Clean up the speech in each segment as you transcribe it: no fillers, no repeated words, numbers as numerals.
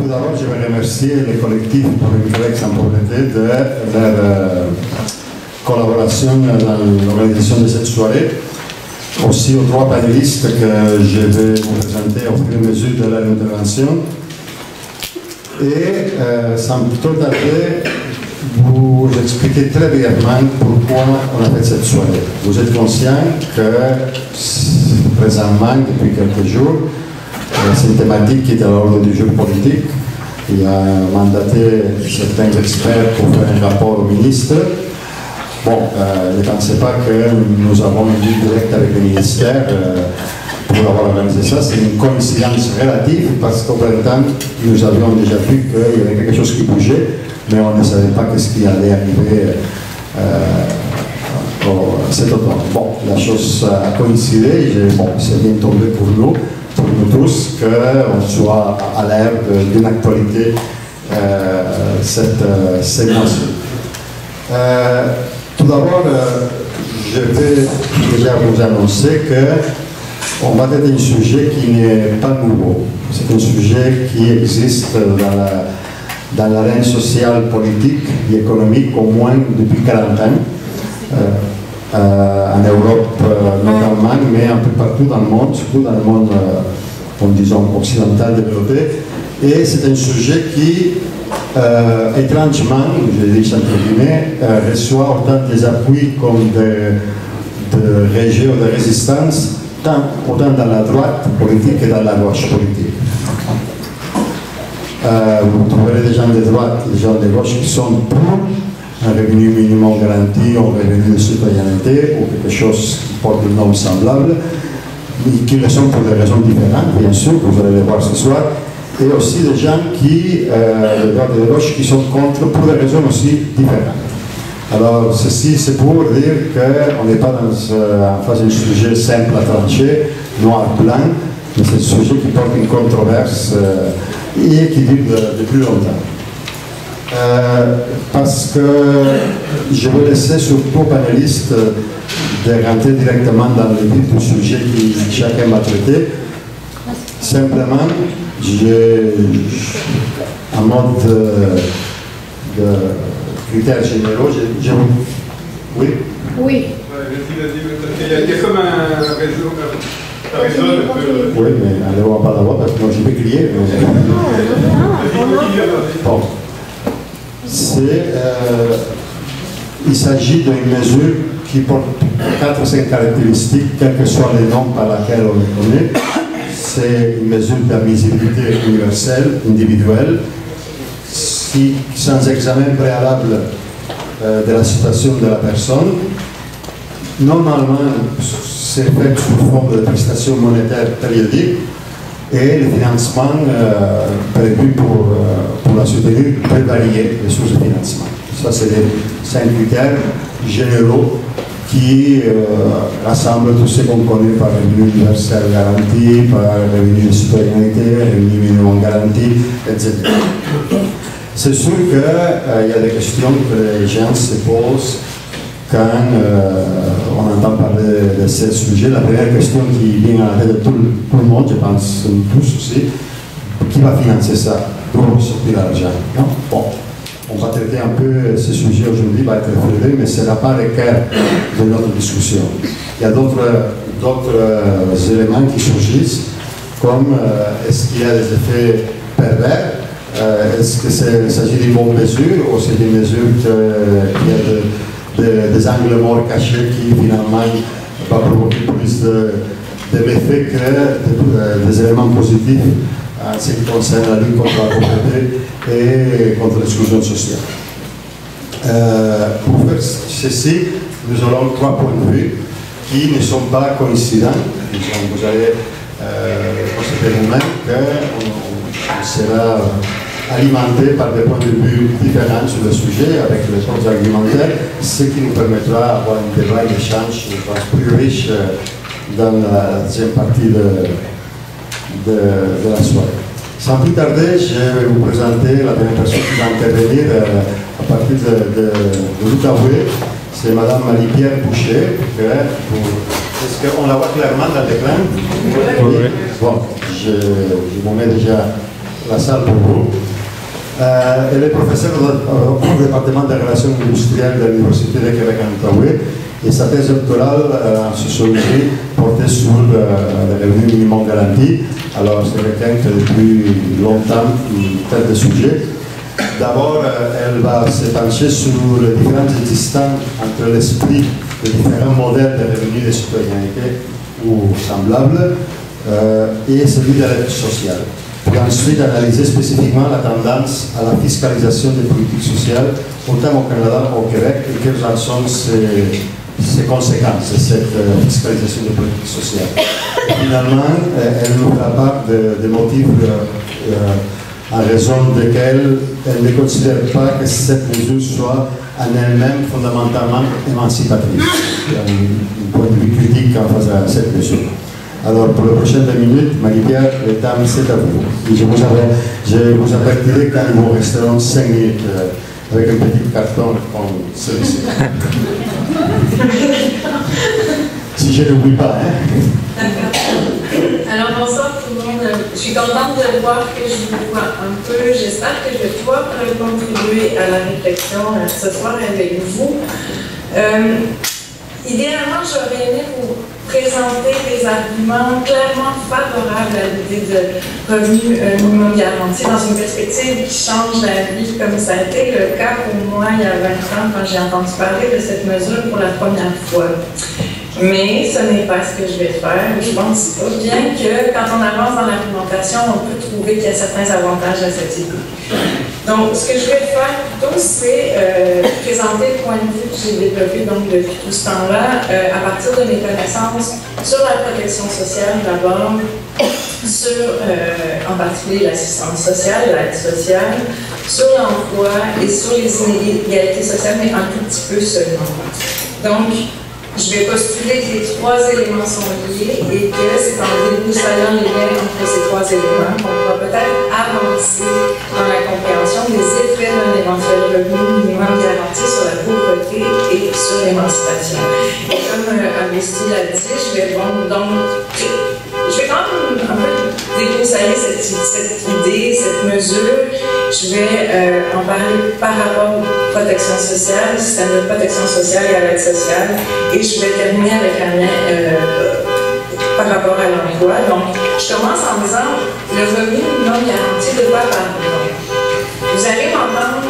d'abord, je vais remercier les collectifs pour une collègue sans pauvreté de leur collaboration dans l'organisation de cette soirée. Aussi aux trois panélistes que je vais vous présenter au fur et à mesure de leur intervention. Et sans plutôt tarder, vous expliquer très brièvement pourquoi on a fait cette soirée. Vous êtes conscient que présentement, depuis quelques jours, c'est une thématique qui est à l'ordre du jour politique. Il a mandaté certains experts pour faire un rapport au ministre. Bon, ne pensez pas que nous avons une ligne directe avec le ministère pour avoir organisé ça. C'est une coïncidence relative parce qu'au printemps, nous avions déjà vu qu'il y avait quelque chose qui bougeait, mais on ne savait pas ce qui allait arriver cet automne. Bon, la chose a coïncidé, bon, c'est bien tombé pour nous tous, qu'on soit à l'ère d'une actualité ces mois-ci. Tout d'abord, je vais déjà vous annoncer qu'on va traiter un sujet qui n'est pas nouveau. C'est un sujet qui existe dans l'arène sociale, politique et économique au moins depuis 40 ans. En Europe notamment, mais un peu partout dans le monde, surtout dans le monde, disons, occidental développé. Et c'est un sujet qui, étrangement, je dis entre guillemets, reçoit autant des appuis comme de régions de résistance, autant dans la droite politique que dans la gauche politique. Vous trouverez des gens de droite, des gens de gauche qui sont pour un revenu minimum garanti, un revenu de citoyenneté ou quelque chose qui porte un nom semblable, mais qui le sont pour des raisons différentes, bien sûr, vous allez les voir ce soir, et aussi des gens qui, de droite et de gauche, qui sont contre pour des raisons aussi différentes. Alors, ceci, c'est pour dire qu'on n'est pas en face d'un sujet simple à trancher, noir-blanc, mais c'est un sujet qui porte une controverse et qui dure de plus longtemps. Parce que je vais laisser surtout aux panélistes de rentrer directement dans le vif du sujet que chacun va traiter. Simplement, en mode de critères généraux, oui? Oui. Il y a comme un réseau. Oui, mais allez-vous pas d'avoir parce que moi je vais crier. Bon. Il s'agit d'une mesure qui porte 4 ou 5 caractéristiques, quels que soient les noms par lesquels on les connaît. C'est une mesure d'admissibilité universelle, individuelle, sans examen préalable de la situation de la personne. Normalement, c'est fait sous forme de prestations monétaires périodiques et le financement prévu pour la soutenir peut varier les sources de financement. Ça, c'est les 5 critères généraux qui rassemblent tout ce qu'on connaît par revenu universel garanti, par revenu de citoyenneté, revenu minimum garanti, etc. C'est sûr qu'il y a des questions que les gens se posent quand on entend parler de ce sujet. La première question qui vient à la tête de tout le monde, je pense tous aussi, qui va financer ça? D'où sortir l'argent? Bon, on va traiter un peu ce sujet aujourd'hui, va être effleuré, mais ce n'est pas le cœur de notre discussion. Il y a d'autres éléments qui surgissent, comme est-ce qu'il y a des effets pervers? Est-ce qu'il s'agit d'une bonne mesure ou c'est des mesures qui des angles morts cachés qui finalement va provoquer plus de méfaits que des éléments positifs en ce qui concerne la lutte contre la pauvreté et contre l'exclusion sociale. Pour faire ceci, nous aurons 3 points de vue qui ne sont pas coïncidents. Vous allez constater vous-même qu'on sera alimenté par des points de vue différents sur le sujet, avec les autres argumentaires, ce qui nous permettra d'avoir un débat d'échange plus riche dans la deuxième partie de la soirée. Sans plus tarder, je vais vous présenter la première personne qui va intervenir à partir de l'Outaouais. C'est Mme Marie-Pierre Boucher. Est-ce qu'on la voit clairement dans l'écran? Oui. Bon, je vous mets déjà la salle pour vous. Elle est professeure au département des relations industrielles de l'Université de Québec en Outaouais et sa thèse doctorale en sociologie portait sur le revenu minimum garanti. Alors c'est quelqu'un qui depuis longtemps traite de sujet. D'abord, elle va s'épancher sur les différences existantes entre l'esprit de différents modèles de revenus de citoyenneté ou semblables et celui de l'aide sociale. Puis ensuite analyser spécifiquement la tendance à la fiscalisation des politiques sociales, autant au Canada qu'au Québec, et quelles en sont ses conséquences de cette fiscalisation des politiques sociales. Et finalement, elle nous fera part des motifs en raison desquels elle ne considère pas que cette mesure soit en elle-même fondamentalement émancipatrice. Il y a un point de vue critique en face à cette mesure. Alors, pour les prochaines 2 minutes, Marie-Pierre, le temps, c'est à vous. Et je vous avertirai quand nous resterons 5 minutes avec un petit carton comme celui-ci. Si je n'oublie pas, hein. Alors, bonsoir tout le monde. Je suis contente de voir que je vous vois un peu. J'espère que je vais pouvoir contribuer à la réflexion ce soir avec vous. Idéalement, j'aurais aimé vous présenter des arguments clairement favorables à l'idée de revenu minimum garanti dans une perspective qui change la vie, comme ça a été le cas pour moi il y a 20 ans quand j'ai entendu parler de cette mesure pour la première fois. Mais ce n'est pas ce que je vais faire. Je pense bien que quand on avance dans l'argumentation, on peut trouver qu'il y a certains avantages à cette idée. Donc, ce que je vais faire plutôt, c'est présenter le point de vue que j'ai développé donc, depuis tout ce temps-là, à partir de mes connaissances sur la protection sociale d'abord, sur en particulier l'assistance sociale, l'aide sociale, sur l'emploi et sur les inégalités sociales, mais un tout petit peu seulement. Donc, je vais postuler que les 3 éléments sont liés et que c'est en débroussaillant les liens entre ces 3 éléments qu'on pourra peut-être avancer dans la compréhension des effets d'un éventuel revenu minimum garanti sur la pauvreté et sur l'émancipation. Et comme Augustin l'a dit, je vais quand même un peu débroussailler cette idée, cette mesure. Je vais en parler par rapport à la protection sociale, le système de protection sociale et à l'aide sociale. Et je vais terminer avec un lien par rapport à l'emploi. Donc, je commence en disant le revenu minimum garanti de quoi parler. Vous allez m'entendre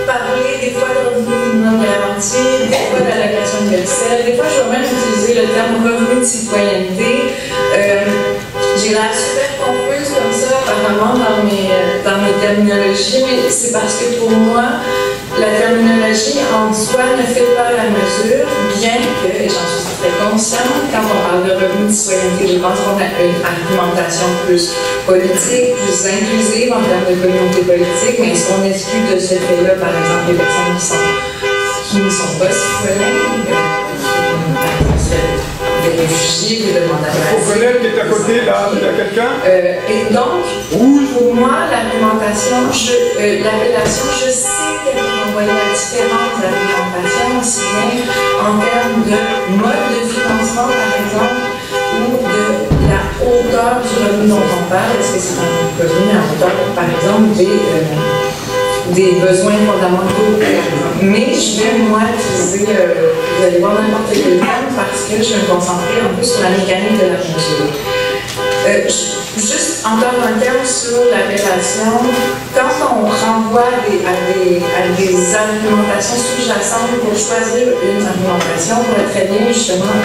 parler des fois de revenu minimum garanti, des fois d'allocation universelle, des fois je vais même utiliser le terme revenu de citoyenneté. J'ai l'air super confuse comme ça, apparemment, dans mes terminologies, mais c'est parce que pour moi, la terminologie en soi ne fait pas la mesure, bien que, et j'en suis très consciente, quand on parle de revenu de citoyenneté, je pense qu'on a une argumentation plus politique, plus inclusive en termes de communauté politique, mais si on exclut de ce fait-là, par exemple, les personnes qui ne sont pas citoyennes, des réfugiés, des demandeurs d'asile. Il faut connaître qui est à côté, là, il y a quelqu'un. Et donc, pour moi, l'argumentation, l'appellation, je sais qu'elle peut envoyer à différentes argumentations, aussi bien en termes de mode de financement, par exemple, ou de la hauteur du revenu dont on parle. Est-ce que c'est un revenu à hauteur, par exemple, des besoins fondamentaux, mais je vais, moi, utiliser, vous allez voir n'importe quel terme, parce que je vais me concentrer un peu sur la mécanique de la mesure. Juste encore un terme sur l'appellation, quand on renvoie à des argumentations sous-jacentes pour choisir une argumentation, on pourrait très bien justement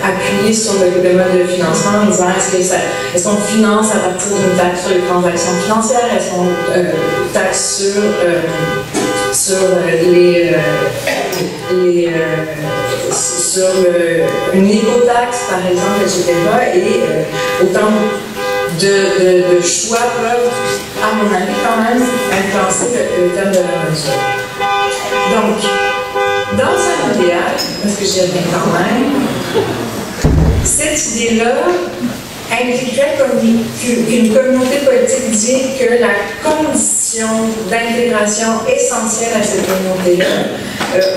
appuyer sur le mode de financement en disant est-ce qu'on finance à partir d'une taxe sur les transactions financières, est-ce qu'on taxe une éco-taxe, par exemple, etc. Et autant de choix peuvent, à mon avis, quand même, influencer le terme de la mesure. Donc, dans un idéal, parce que j'y reviens quand même, cette idée-là impliquerait qu'une communauté politique dit que la condition institutions d'intégration essentielles à cette communauté-là,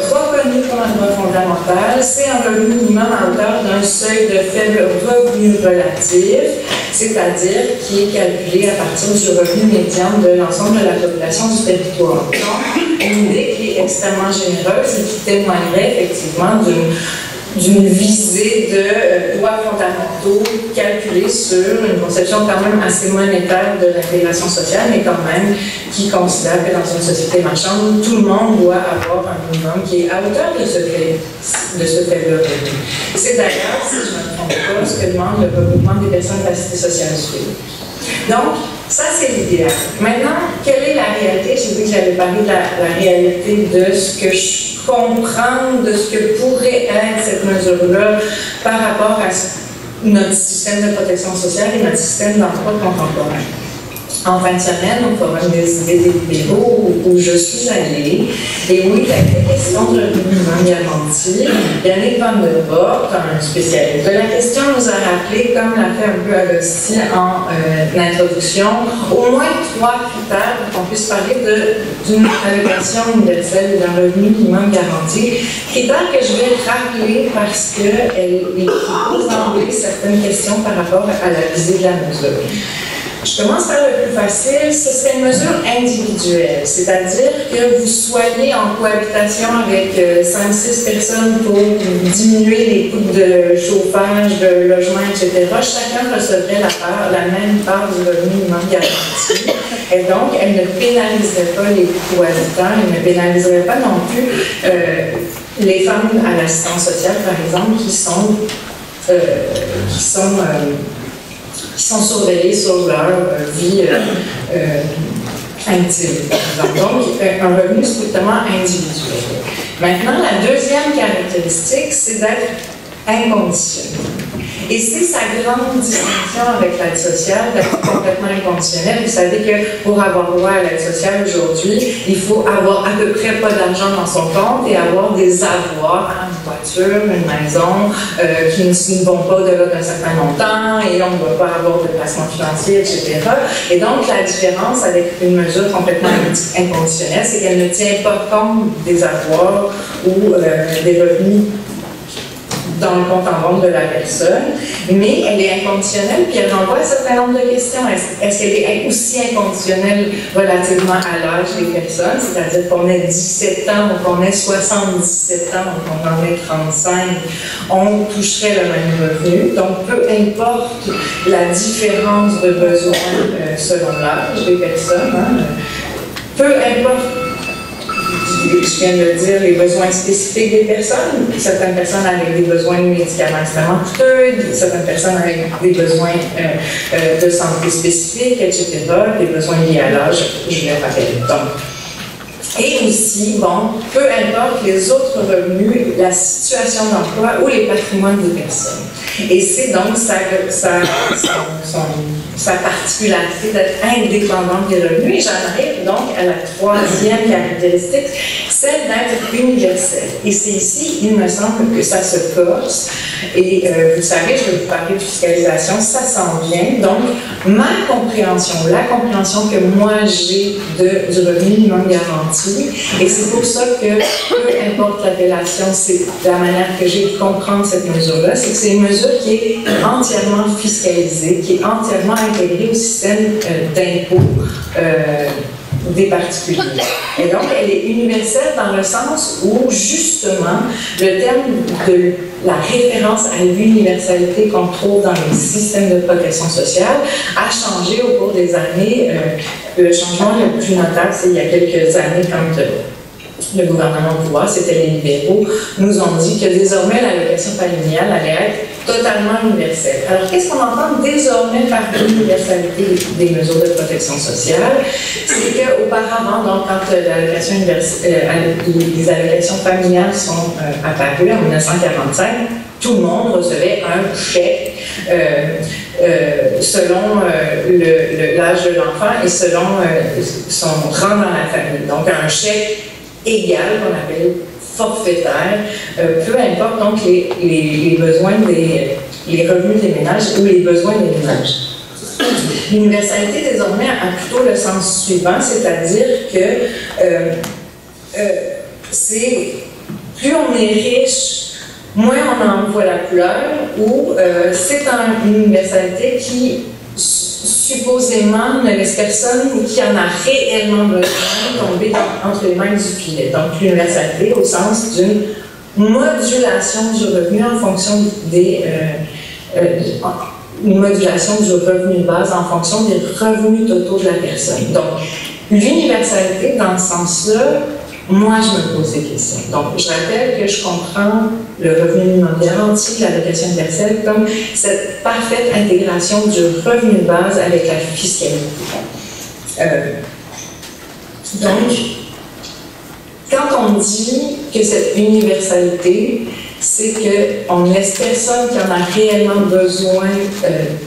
reconnu comme un droit fondamental, c'est un revenu minimum à hauteur d'un seuil de faible revenu relatif, c'est-à-dire qui est calculé à partir du revenu médian de l'ensemble de la population du territoire. Donc, une idée qui est extrêmement généreuse et qui témoignerait effectivement d'une visée de droits fondamentaux calculés sur une conception quand même assez monétaire de l'intégration sociale, mais quand même qui considère que dans une société marchande, tout le monde doit avoir un minimum qui est à hauteur de ce faible revenu. C'est d'ailleurs, si je ne me trompe pas, ce que demande le regroupement des personnes de la cité sociale du pays. Donc, ça, c'est l'idéal. Maintenant, quelle est la réalité? J'ai dit que j'allais parler de la réalité de ce que je comprends, de ce que pourrait être cette mesure-là par rapport à notre système de protection sociale et notre système d'emploi contemporain. En fin de semaine, au Forum des idées des libéraux où je suis allée, et où il a été question de revenu minimum garanti, Yannick Van der Voort, un spécialiste de la question, nous a rappelé, comme l'a fait un peu Agostí en introduction, au moins 3 critères pour qu'on puisse parler d'une allocation universelle d'un revenu minimum garanti. Critères que je vais rappeler parce qu'elle pose d'emblée certaines questions par rapport à la visée de la mesure. Je commence par le plus facile, ce serait une mesure individuelle, c'est-à-dire que vous soyez en cohabitation avec 5-6 personnes pour diminuer les coûts de chauffage, de logement, etc. Chacun recevrait la même part du revenu minimum garanti. Et donc, elle ne pénaliserait pas les cohabitants, elle ne pénaliserait pas non plus les femmes à l'assistance sociale, par exemple, qui sont surveillés sur leur vie intime. Donc, un revenu strictement individuel. Maintenant, la deuxième caractéristique, c'est d'être inconditionnel. Et c'est sa grande distinction avec l'aide sociale, d'être complètement inconditionnel. Vous savez que pour avoir droit à l'aide sociale aujourd'hui, il faut avoir à peu près pas d'argent dans son compte et avoir des avoirs, une voiture, une maison, qui ne vont pas au-delà d'un certain montant et on ne va pas avoir de placement financier, etc. Et donc, la différence avec une mesure complètement inconditionnelle, c'est qu'elle ne tient pas compte des avoirs ou des revenus dans le compte en banque de la personne, mais elle est inconditionnelle, puis elle renvoie un certain nombre de questions. Est-ce qu'elle est aussi inconditionnelle relativement à l'âge des personnes, c'est-à-dire qu'on ait 17 ans ou qu'on ait 77 ans ou qu'on en ait 35, on toucherait le même revenu. Donc, peu importe la différence de besoins selon l'âge des personnes, peu importe, je viens de dire, les besoins spécifiques des personnes. Certaines personnes avec des besoins de médicaments extrêmement coûteux, certaines personnes avec des besoins de santé spécifiques, etc., des besoins liés à l'âge, je les rappelle. Donc, et aussi, bon, peu importe les autres revenus, la situation d'emploi ou les patrimoines des personnes. Et c'est donc sa particularité d'être indépendante des revenus. Et j'en arrive donc à la troisième caractéristique, celle d'être universelle. Et c'est ici, il me semble, que ça se corse. Et vous savez, je vais vous parler de fiscalisation, ça s'en vient. Donc, ma compréhension, la compréhension que moi j'ai du revenu minimum garanti, et c'est pour ça que, peu importe l'appellation, c'est la manière que j'ai de comprendre cette mesure-là, c'est que c'est une mesure qui est entièrement fiscalisée, qui est entièrement intégrée au système d'impôt des particuliers. Et donc, elle est universelle dans le sens où, justement, le terme de la référence à l'universalité qu'on trouve dans les systèmes de protection sociale a changé au cours des années. Le changement le plus notable, c'est il y a quelques années, quand le gouvernement au pouvoir, c'était les libéraux, nous ont dit que désormais l'allocation familiale allait être totalement universelle. Alors, qu'est-ce qu'on entend désormais par l'universalité des mesures de protection sociale? C'est qu'auparavant, donc, quand les allocations familiales sont apparues en 1945, tout le monde recevait un chèque selon l'âge de l'enfant et selon son rang dans la famille. Donc, un chèque égal, qu'on appelle forfaitaire, peu importe donc les besoins les revenus des ménages ou les besoins des ménages. L'universalité, désormais, a plutôt le sens suivant, c'est-à-dire que c'est plus on est riche, moins on en voit la couleur, ou c'est une universalité qui supposément ne laisse personne qui en a réellement besoin tomber entre les mains du filet. Donc l'universalité au sens d'une modulation du revenu en fonction une modulation du revenu de base en fonction des revenus totaux de la personne. Donc l'universalité dans ce sens-là, moi, je me pose des questions. Donc, je rappelle que je comprends le revenu minimum garanti, l'allocation universelle, comme cette parfaite intégration du revenu de base avec la fiscalité. Donc, quand on dit que cette universalité, c'est qu'on ne laisse personne qui en a réellement besoin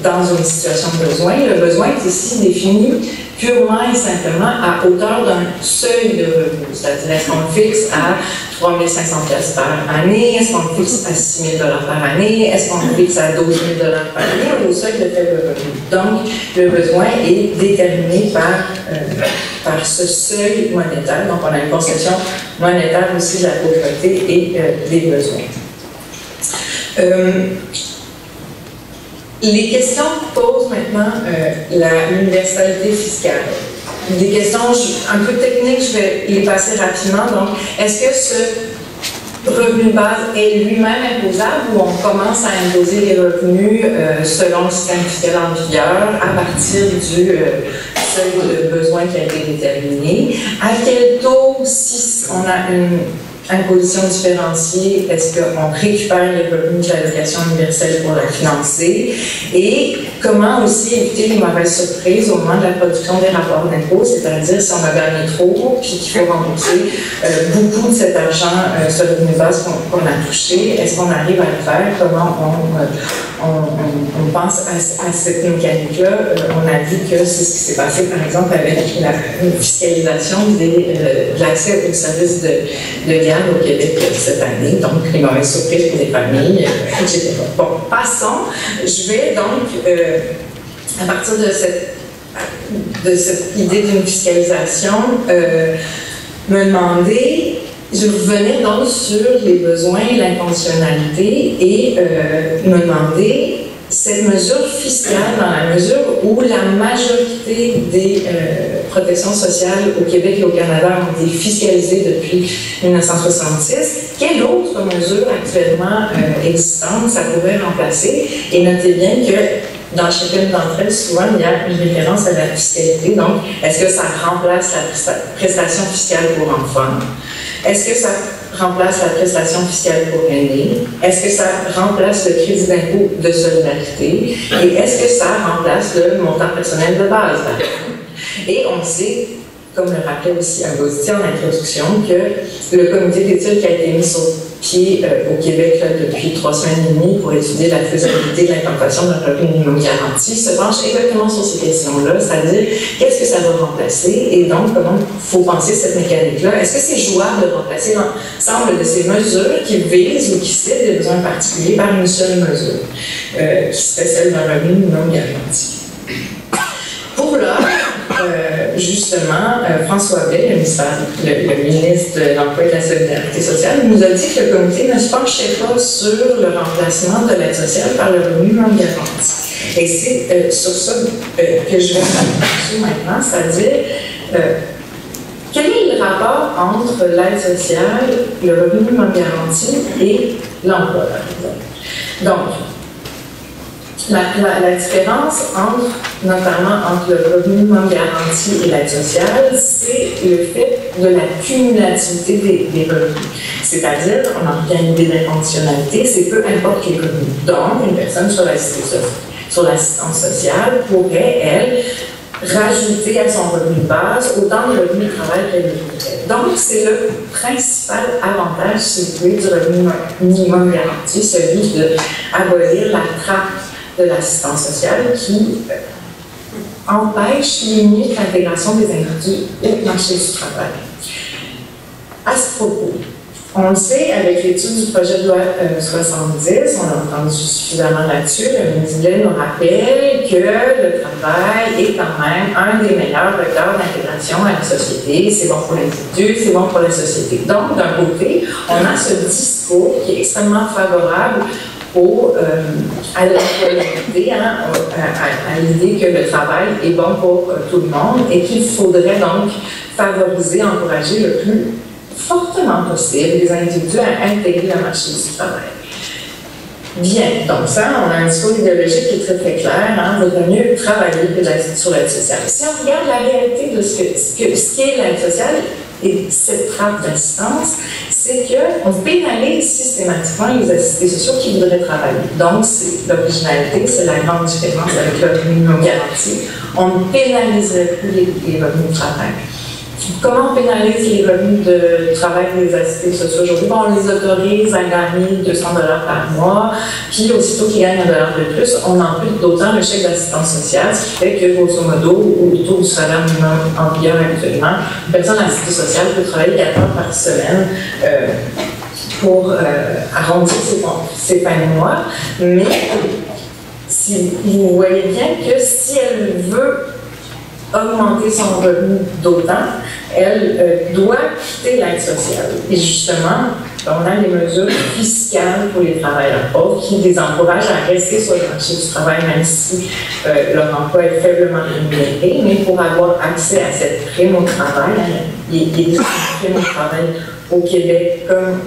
dans une situation de besoin. Le besoin est ici défini purement et simplement à hauteur d'un seuil de revenu. C'est-à-dire, est-ce qu'on le fixe à 3 500 $ par année? Est-ce qu'on le fixe à 6 000 $ par année? Est-ce qu'on le fixe à 12 000 $ par année? Ou au seuil de faible revenu. Donc, le besoin est déterminé par ce seuil monétaire. Donc, on a une conception monétaire aussi de la pauvreté et des besoins. Les questions que pose maintenant l'universalité fiscale. Des questions un peu techniques, je vais les passer rapidement. Donc, est-ce que ce revenu de base est lui-même imposable ou on commence à imposer les revenus selon le système fiscal en vigueur à partir du seuil de besoin qui a été déterminé? À quel taux, si on a une imposition différenciée, est-ce qu'on récupère les revenus de l'allocation universelle pour la financer? Et comment aussi éviter les mauvaises surprises au moment de la production des rapports d'impôt, c'est-à-dire si on a gagné trop puis qu'il faut rembourser beaucoup de cet argent, ce revenu de base qu'on a touché, est-ce qu'on arrive à le faire? Comment on pense à cette mécanique-là? On a vu que c'est ce qui s'est passé, par exemple, avec la fiscalisation de l'accès aux services de garde au Québec cette année, donc les mauvaises surprises pour les familles, etc. Bon, passons. Je vais donc, à partir de cette idée d'une fiscalisation, me demander, je revenais donc sur les besoins et l'inconditionnalité et me demander cette mesure fiscale dans la mesure où la majorité des protections sociales au Québec et au Canada ont été fiscalisées depuis 1966. Quelle autre mesure actuellement existante ça pourrait remplacer? Et notez bien que dans chacune d'entre elles, souvent, il y a une référence à la fiscalité. Donc, est-ce que ça remplace la prestation fiscale pour enfants? Est-ce que ça remplace la prestation fiscale pour aînés? Est-ce que ça remplace le crédit d'impôt de solidarité? Et est-ce que ça remplace le montant personnel de base? Et on sait, comme le rappelait aussi Agostí en introduction, que le comité d'études qui a été mis sur pied au Québec depuis 3 semaines et demie pour étudier la faisabilité de l'implantation d'un revenu minimum garanti se penche exactement sur ces questions-là, c'est-à-dire qu'est-ce que ça va remplacer et donc comment il faut penser cette mécanique-là. Est-ce que c'est jouable de remplacer l'ensemble de ces mesures qui visent ou qui citent des besoins particuliers par une seule mesure, qui serait celle d'un revenu minimum garanti? Pour l'heure, justement, François Blais, le ministre de l'Emploi et de la Solidarité sociale, nous a dit que le comité ne se penchait pas sur le remplacement de l'aide sociale par le revenu minimum garanti. Et c'est sur ça que je vais m'attacher maintenant, c'est-à-dire quel est le rapport entre l'aide sociale, le revenu minimum garanti et l'emploi, par exemple? Donc, la différence notamment entre le revenu minimum garanti et l'aide sociale, c'est le fait de la cumulativité des revenus. C'est-à-dire, on a bien une idée d'inconditionnalité, c'est peu importe les revenus. Donc, une personne sur l'assistance sociale pourrait, elle, rajouter à son revenu de base autant de revenus de travail qu'elle voudrait. Donc, c'est le principal avantage, si vous voulez, du revenu minimum garanti, celui d'abolir la trappe de l'assistance sociale qui empêche, limite l'intégration des individus au marché du travail. À ce propos, On le sait, avec l'étude du projet de loi 70, on a entendu suffisamment là-dessus. Le Médilet nous rappelle que le travail est quand même un des meilleurs vecteurs d'intégration à la société. C'est bon pour l'individu, c'est bon pour la société. Donc, d'un côté, on a ce discours qui est extrêmement favorable à l'employabilité, à l'idée que le travail est bon pour tout le monde et qu'il faudrait donc favoriser, encourager le plus fortement possible les individus à intégrer le marché du travail. Bien, donc ça, on a un discours idéologique qui est très très clair, il vaudrait mieux travailler que sur l'aide sociale. Si on regarde la réalité de ce qu'est l'aide sociale et cette trappe d'assistance, c'est qu'on pénalise systématiquement les assistés sociaux qui voudraient travailler. Donc, c'est l'originalité, c'est la grande différence avec le revenu non garanti. On ne pénaliserait plus les revenus de travail. Comment on pénalise les revenus de travail des assistés sociaux aujourd'hui? Bon, on les autorise à gagner 200 $ par mois, puis aussitôt qu'ils gagnent $1 de plus, on ampute d'autant le chèque d'assistance sociale, ce qui fait que, grosso modo, autour du salaire minimum en vigueur actuellement, une personne assistée sociale peut travailler 4 heures par semaine pour arrondir ses fins de mois. Mais si vous voyez bien que si elle veut augmenter son revenu d'autant, elle doit quitter l'aide sociale. Et justement, on a les mesures fiscales pour les travailleurs pauvres qui les encouragent à rester sur le marché du travail, même si leur emploi est faiblement rémunéré. Mais pour avoir accès à cette prime au travail, il existe une prime au travail au Québec comme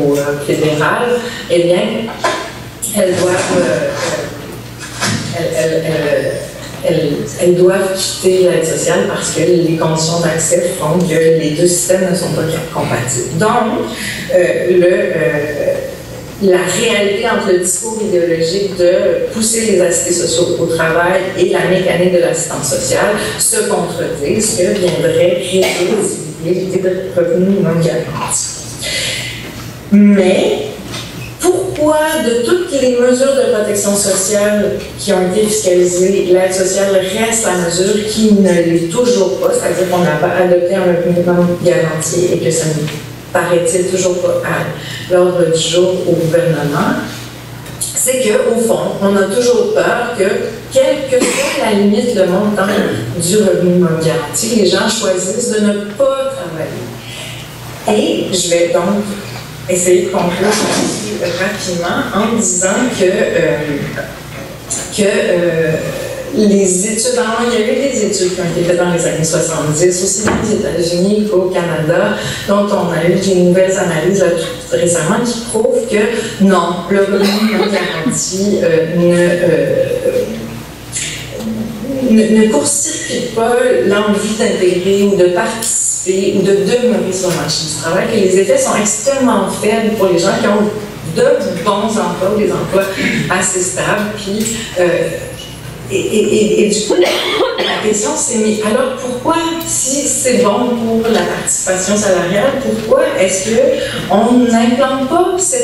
au fédéral, eh bien, elles doivent quitter l'aide sociale parce que les conditions d'accès font que les deux systèmes ne sont pas compatibles. Donc, la réalité entre le discours idéologique de pousser les assistés sociaux au travail et la mécanique de l'assistance sociale se contredisent, ce que viendrait créer l'idée de revenus non garantis. Mais, pourquoi, de toutes les mesures de protection sociale qui ont été fiscalisées, l'aide sociale reste la mesure qui ne l'est toujours pas, c'est-à-dire qu'on n'a pas adopté un minimum garanti et que ça ne paraît-il toujours pas à l'ordre du jour au gouvernement, c'est qu'au fond, on a toujours peur que, quelle que soit la limite, le montant du revenu minimum garanti, les gens choisissent de ne pas travailler. Et je vais donc essayer de conclure rapidement en disant que les études, il y a eu des études qui ont été faites dans les années 70, aussi dans les États-Unis qu'au Canada, dont on a eu des nouvelles analyses récemment qui prouvent que non, le revenu non garanti ne court-circuite pas l'envie d'intégrer ou de participer ou de demeurer sur le marché du travail, que les effets sont extrêmement faibles pour les gens qui ont de bons emplois ou des emplois assez stables. Puis, et du coup, la question c'est, mais alors pourquoi, si c'est bon pour la participation salariale, pourquoi est-ce qu'on n'implante pas ce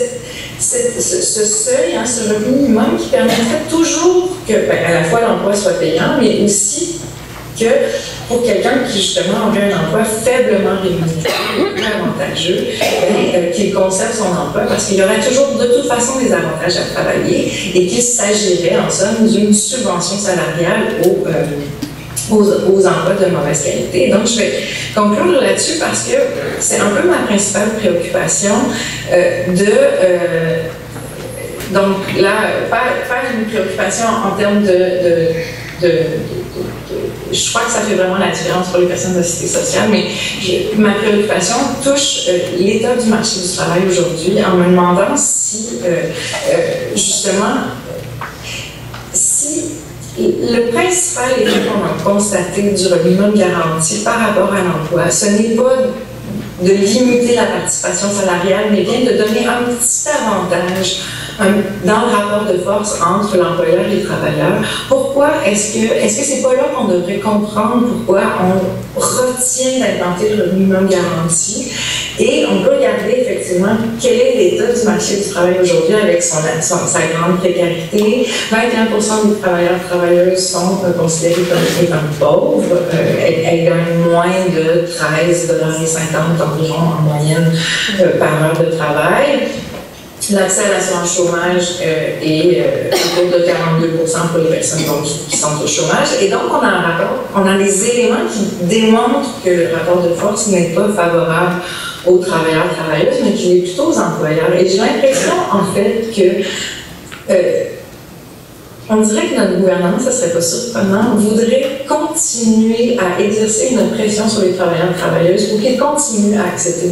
seuil, ce revenu minimum qui permettrait toujours que, à la fois l'emploi soit payant, mais aussi que pour quelqu'un qui justement aurait un emploi faiblement rémunéré, peu avantageux, qu'il conserve son emploi parce qu'il y aurait toujours de toute façon des avantages à travailler et qu'il s'agirait en somme d'une subvention salariale aux emplois de mauvaise qualité. Donc, je vais conclure là-dessus parce que c'est un peu ma principale préoccupation donc là, pas une préoccupation en termes je crois que ça fait vraiment la différence pour les personnes de cité sociale, mais ma préoccupation touche l'état du marché du travail aujourd'hui en me demandant si, justement, si le principal effet qu'on a constaté du revenu non garanti par rapport à l'emploi, ce n'est pas de limiter la participation salariale, mais bien de donner un petit avantage dans le rapport de force entre l'employeur et le travailleur. Pourquoi est-ce que c'est pas là qu'on devrait comprendre pourquoi on retient d'implanter le revenu non garanti? Et on peut regarder effectivement effectivement, quel est l'état du marché du travail aujourd'hui avec sa grande précarité? 21% des travailleurs sont considérés comme étant pauvres. Elles gagnent moins de 13,50 $ environ en moyenne par heure de travail. L'accès à l'assurance chômage est autour de 42% pour les personnes qui sont au chômage. Et donc, on a un rapport, on a des éléments qui démontrent que le rapport de force n'est pas favorable aux travailleurs et travailleuses, mais qu'il est plutôt aux employeurs. Et j'ai l'impression, en fait, que on dirait que notre gouvernement, ça serait pas surprenant, voudrait continuer à exercer une pression sur les travailleurs et travailleuses pour qu'ils continuent à accepter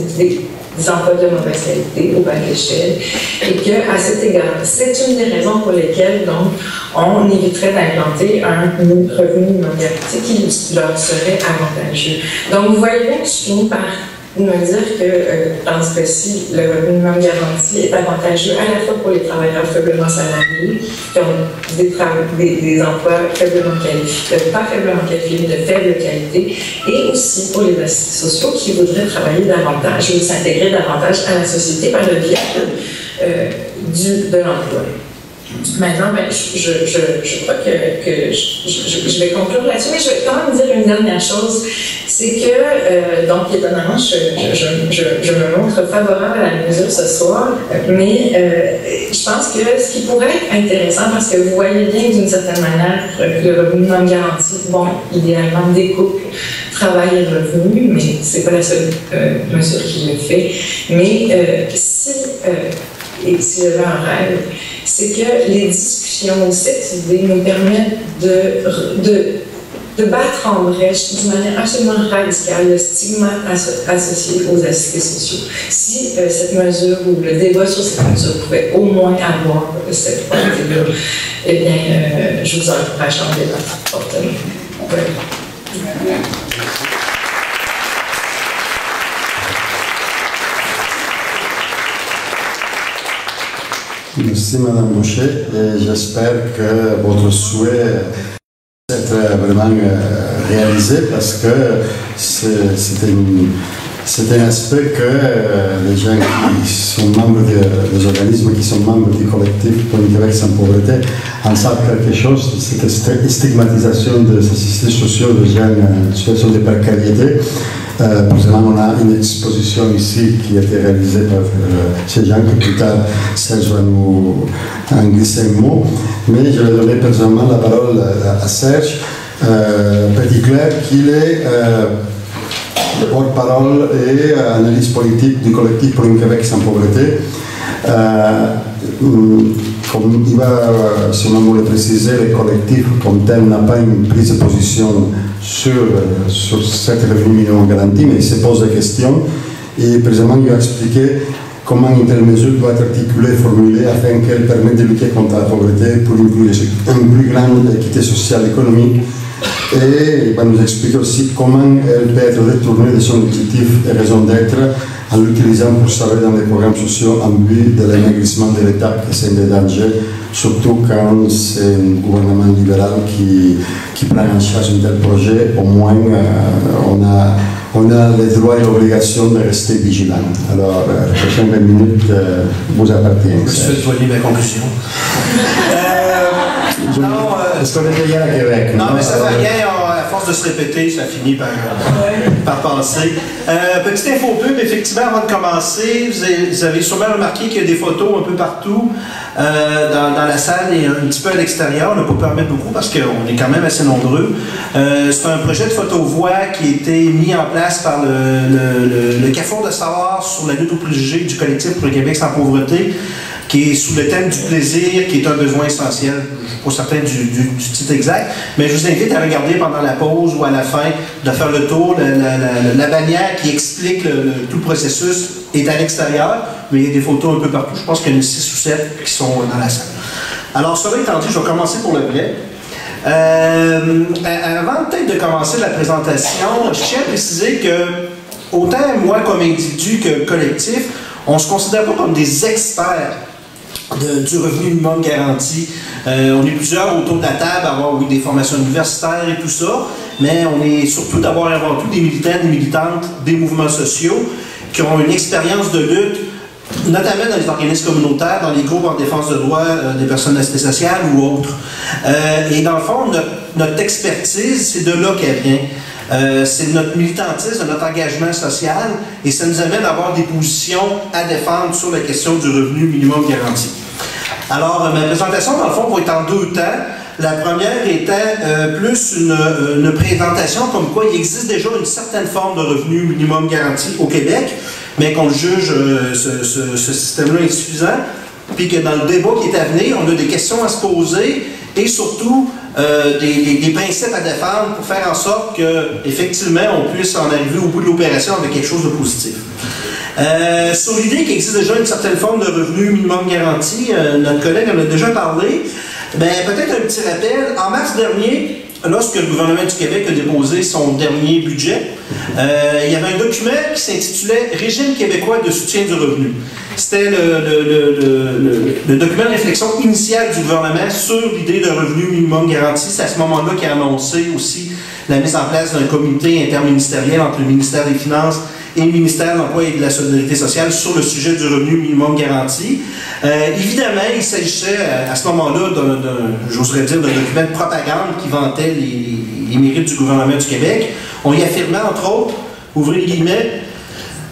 des emplois de mauvaise qualité au bas de l'échelle, et qu'à cet égard, c'est une des raisons pour lesquelles donc, on éviterait d'implanter un revenu minimum garanti qui leur serait avantageux. Donc, vous voyez bien que je finis par me dire que dans ce cas-ci, le revenu minimum garanti est avantageux à la fois pour les travailleurs faiblement salariés, qui ont des emplois faiblement qualifiés, pas faiblement qualifiés, mais de faible qualité, et aussi pour les assistants sociaux qui voudraient travailler davantage ou s'intégrer davantage à la société par le biais de l'emploi. Maintenant, ben, je crois que je vais conclure là-dessus, mais je vais quand même dire une dernière chose, c'est que, donc étonnamment, je me montre favorable à la mesure ce soir, mais je pense que ce qui pourrait être intéressant, parce que vous voyez bien d'une certaine manière que le revenu non garanti, bon, idéalement découpe travail et revenu, mais c'est pas la seule mesure qui le fait, mais et si j'avais un rêve, c'est que les discussions de cette idée nous permettent de battre en brèche d'une manière absolument radicale le stigmate associé aux assistés sociaux. Si cette mesure ou le débat sur cette mesure pouvait au moins avoir cette qualité-là, eh bien, je vous encourage à en débattre fortement. Voilà. Merci Madame Boucher et j'espère que votre souhait être vraiment réalisé parce que c'est un aspect que les gens qui sont membres des organismes, qui sont membres du collectif pour une Québec sans pauvreté en savent quelque chose, c'est cette stigmatisation des assistés sociaux des gens en situation de précarité. Précisément, on a une exposition ici qui a été réalisée par ces gens que plus tard Serge va nous en glisser un mot. Mais je vais donner personnellement la parole à Serge Petitclerc, qui est le porte-parole et analyse politique du collectif pour une Québec sans pauvreté. Comme il va sûrement vous le préciser, le collectif comme tel n'a pas une prise de position sur cette revenu minimum garanti, mais il se pose des questions et précisément il va expliquer comment une telle mesure doit être articulée et formulée afin qu'elle permette de lutter contre la pauvreté pour une plus grande équité sociale et économique. Et il va nous expliquer aussi comment elle peut être détournée de son objectif et raison d'être en l'utilisant pour servir dans les programmes sociaux en but de l'amaigrissement de l'État, qui c'est un danger, surtout quand c'est un gouvernement libéral qui prend en charge un tel projet. Au moins, on a le droit et l'obligation de rester vigilant. Alors, les prochaines 20 minutes vous appartiennent. Je vais soigner ma conclusion. Est-ce qu'on est déjà à Québec? Non, mais ça fait rien, à force de se répéter, ça finit par passer. Petite info pub, effectivement, avant de commencer, vous avez sûrement remarqué qu'il y a des photos un peu partout dans la salle et un petit peu à l'extérieur. On n'a pas permis beaucoup parce qu'on est quand même assez nombreux. C'est un projet de photo-voix qui a été mis en place par le Carrefour de savoir sur la lutte aux préjugés du collectif pour le Québec sans pauvreté, qui est sous le thème du plaisir, qui est un besoin essentiel. Je ne suis pas certain du titre exact, mais je vous invite à regarder pendant la pause ou à la fin, de faire le tour. La bannière qui explique tout le processus est à l'extérieur, mais il y a des photos un peu partout. Je pense qu'il y en a 6 ou 7 qui sont dans la salle. Alors, cela étant dit, je vais commencer pour le vrai. Avant peut-être de commencer la présentation, je tiens à préciser que, autant moi comme individu que collectif, on ne se considère pas comme des experts du revenu minimum garanti. On est plusieurs autour de la table à avoir des formations universitaires et tout ça, mais on est surtout d'abord avant tout des militants, des militantes, des mouvements sociaux qui ont une expérience de lutte notamment dans les organismes communautaires, dans les groupes en défense de droits des personnes assistées sociales ou autres. Et dans le fond, notre expertise, c'est de là qu'elle vient. C'est notre militantisme, notre engagement social, et ça nous amène à avoir des positions à défendre sur la question du revenu minimum garanti. Alors, ma présentation, dans le fond, va être en 2 temps. La première était plus une présentation comme quoi il existe déjà une certaine forme de revenu minimum garanti au Québec, mais qu'on juge ce système-là insuffisant, puis que dans le débat qui est à venir, on a des questions à se poser et surtout des principes à défendre pour faire en sorte qu'effectivement on puisse en arriver au bout de l'opération avec quelque chose de positif. Sur l'idée qu'il existe déjà une certaine forme de revenu minimum garanti, notre collègue en a déjà parlé. Ben, peut-être un petit rappel. En mars dernier, lorsque le gouvernement du Québec a déposé son dernier budget, il y avait un document qui s'intitulait « Régime québécois de soutien du revenu ». C'était le document de réflexion initial du gouvernement sur l'idée de revenu minimum garanti. C'est à ce moment-là qu'il a annoncé aussi la mise en place d'un comité interministériel entre le ministère des Finances et le ministère de l'Emploi et de la Solidarité sociale sur le sujet du revenu minimum garanti. Évidemment, il s'agissait à ce moment-là j'oserais dire, d'un document de propagande qui vantait les mérites du gouvernement du Québec. On y affirmait, entre autres, ouvrez les guillemets,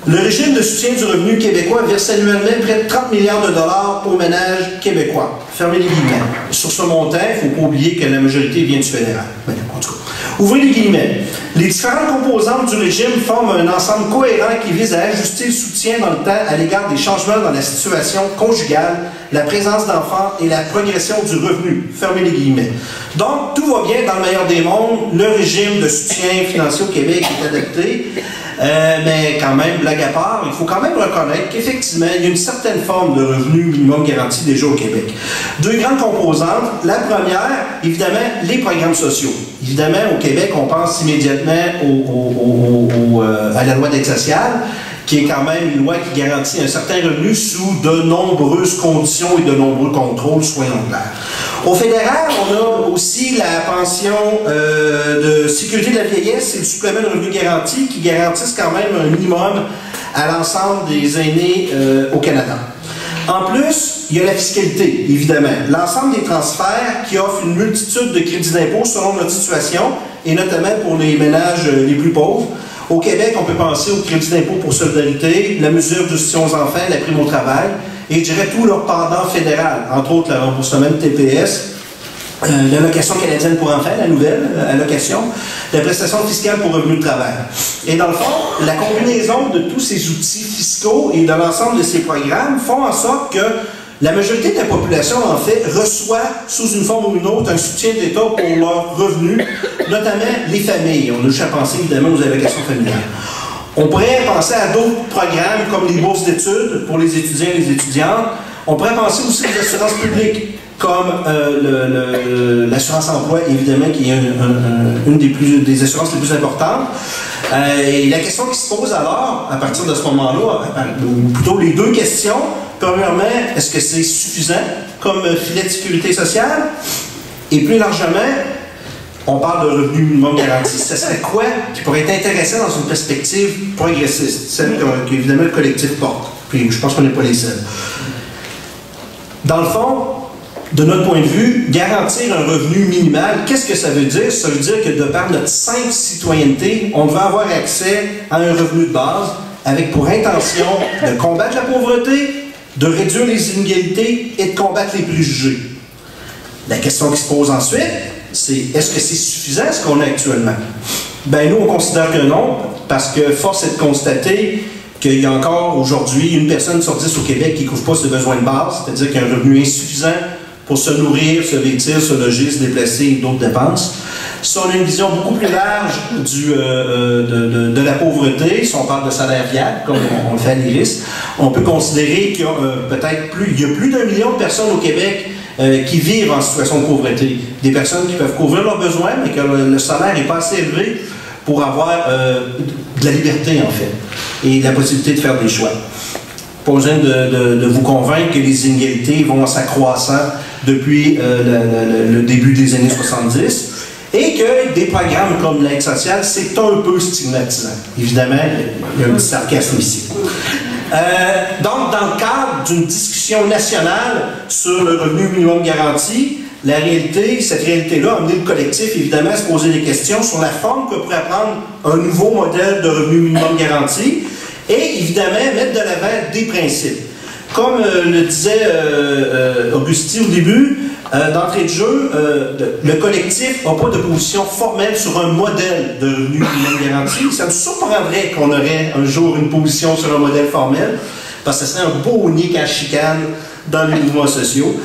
le régime de soutien du revenu québécois verse annuellement près de 30 milliards de dollars aux ménages québécois. Fermez les guillemets. Sur ce montant, il ne faut pas oublier que la majorité vient du fédéral. Ben, en tout cas. Ouvrez les guillemets. Les différentes composantes du régime forment un ensemble cohérent qui vise à ajuster le soutien dans le temps à l'égard des changements dans la situation conjugale, la présence d'enfants et la progression du revenu. Fermez les guillemets. Donc, tout va bien dans le meilleur des mondes. Le régime de soutien financier au Québec est adapté. Mais quand même, blague à part, il faut quand même reconnaître qu'effectivement, il y a une certaine forme de revenu minimum garanti déjà au Québec. 2 grandes composantes. La première, évidemment, les programmes sociaux. Évidemment, au Québec, on pense immédiatement à la loi d'aide sociale, qui est quand même une loi qui garantit un certain revenu sous de nombreuses conditions et de nombreux contrôles, soyons clairs. Au fédéral, on a aussi la pension de sécurité de la vieillesse et le supplément de revenu garanti qui garantissent quand même un minimum à l'ensemble des aînés au Canada. En plus, il y a la fiscalité, évidemment. L'ensemble des transferts qui offrent une multitude de crédits d'impôt selon notre situation, et notamment pour les ménages les plus pauvres. Au Québec, on peut penser au crédit d'impôt pour solidarité, la mesure de soutien aux enfants, la prime au travail, et je dirais tout leur pendant fédéral, entre autres le remboursement de TPS, l'allocation canadienne pour enfants, la nouvelle allocation, la prestation fiscale pour revenu de travail. Et dans le fond, la combinaison de tous ces outils fiscaux et de l'ensemble de ces programmes font en sorte que la majorité de la population, en fait, reçoit sous une forme ou une autre un soutien de l'État pour leurs revenus, notamment les familles. On a juste à penser évidemment aux allocations familiales. On pourrait penser à d'autres programmes comme les bourses d'études pour les étudiants et les étudiantes. On pourrait penser aussi aux assurances publiques comme l'assurance emploi, évidemment, qui est une des assurances les plus importantes. Et la question qui se pose alors, à partir de ce moment-là, ou plutôt les 2 questions, premièrement, est-ce que c'est suffisant comme filet de sécurité sociale? Et plus largement, on parle de revenu minimum garanti. Ce serait quoi qui pourrait être intéressant dans une perspective progressiste, celle qu'évidemment le collectif porte. Puis je pense qu'on n'est pas les seuls. Dans le fond, de notre point de vue, garantir un revenu minimal, qu'est-ce que ça veut dire? Ça veut dire que de par notre simple citoyenneté, on devrait avoir accès à un revenu de base avec pour intention de combattre la pauvreté, de réduire les inégalités et de combattre les préjugés. La question qui se pose ensuite, c'est est-ce que c'est suffisant ce qu'on a actuellement? Ben nous, on considère que non, parce que force est de constater qu'il y a encore aujourd'hui une personne sur 10 au Québec qui ne couvre pas ses besoins de base, c'est-à-dire qu'il y a un revenu insuffisant pour se nourrir, se vêtir, se loger, se déplacer et d'autres dépenses. Si on a une vision beaucoup plus large de la pauvreté, si on parle de salaire viable, comme on le fait à l'IRIS, on peut considérer qu'il y a peut-être plus d'un million de personnes au Québec qui vivent en situation de pauvreté. Des personnes qui peuvent couvrir leurs besoins, mais que le salaire n'est pas assez élevé pour avoir de la liberté, en fait, et la possibilité de faire des choix. Pas besoin de vous convaincre que les inégalités vont s'accroissant depuis le début des années 70 et que des programmes comme l'aide sociale, c'est un peu stigmatisant. Évidemment, il y a un petit sarcasme ici. Donc, dans le cadre d'une discussion nationale sur le revenu minimum garanti, cette réalité-là a amené le collectif, évidemment, à se poser des questions sur la forme que pourrait prendre un nouveau modèle de revenu minimum garanti et, évidemment, mettre de l'avant des principes. Comme le disait Augusti au début, d'entrée de jeu, le collectif n'a pas de position formelle sur un modèle de revenu minimum garanti. Ça me surprendrait qu'on aurait un jour une position sur un modèle formel, parce que ce serait un beau nid à chicane dans les mouvements sociaux.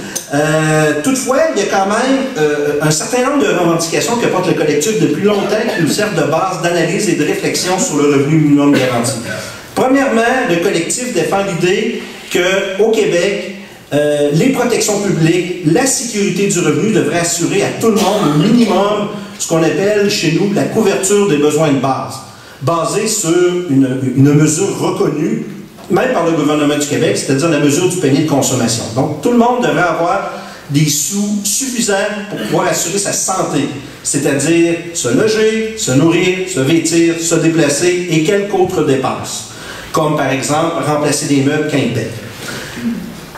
Toutefois, il y a quand même un certain nombre de revendications que porte le collectif depuis longtemps qui nous servent de base d'analyse et de réflexion sur le revenu minimum garanti. Premièrement, le collectif défend l'idée qu'au Québec, les protections publiques, la sécurité du revenu devraient assurer à tout le monde au minimum ce qu'on appelle chez nous la couverture des besoins de base, basée sur une mesure reconnue, même par le gouvernement du Québec, c'est-à-dire la mesure du panier de consommation. Donc, tout le monde devrait avoir des sous suffisants pour pouvoir assurer sa santé, c'est-à-dire se loger, se nourrir, se vêtir, se déplacer et quelques autres dépenses, comme par exemple remplacer des meubles quand ils pètent.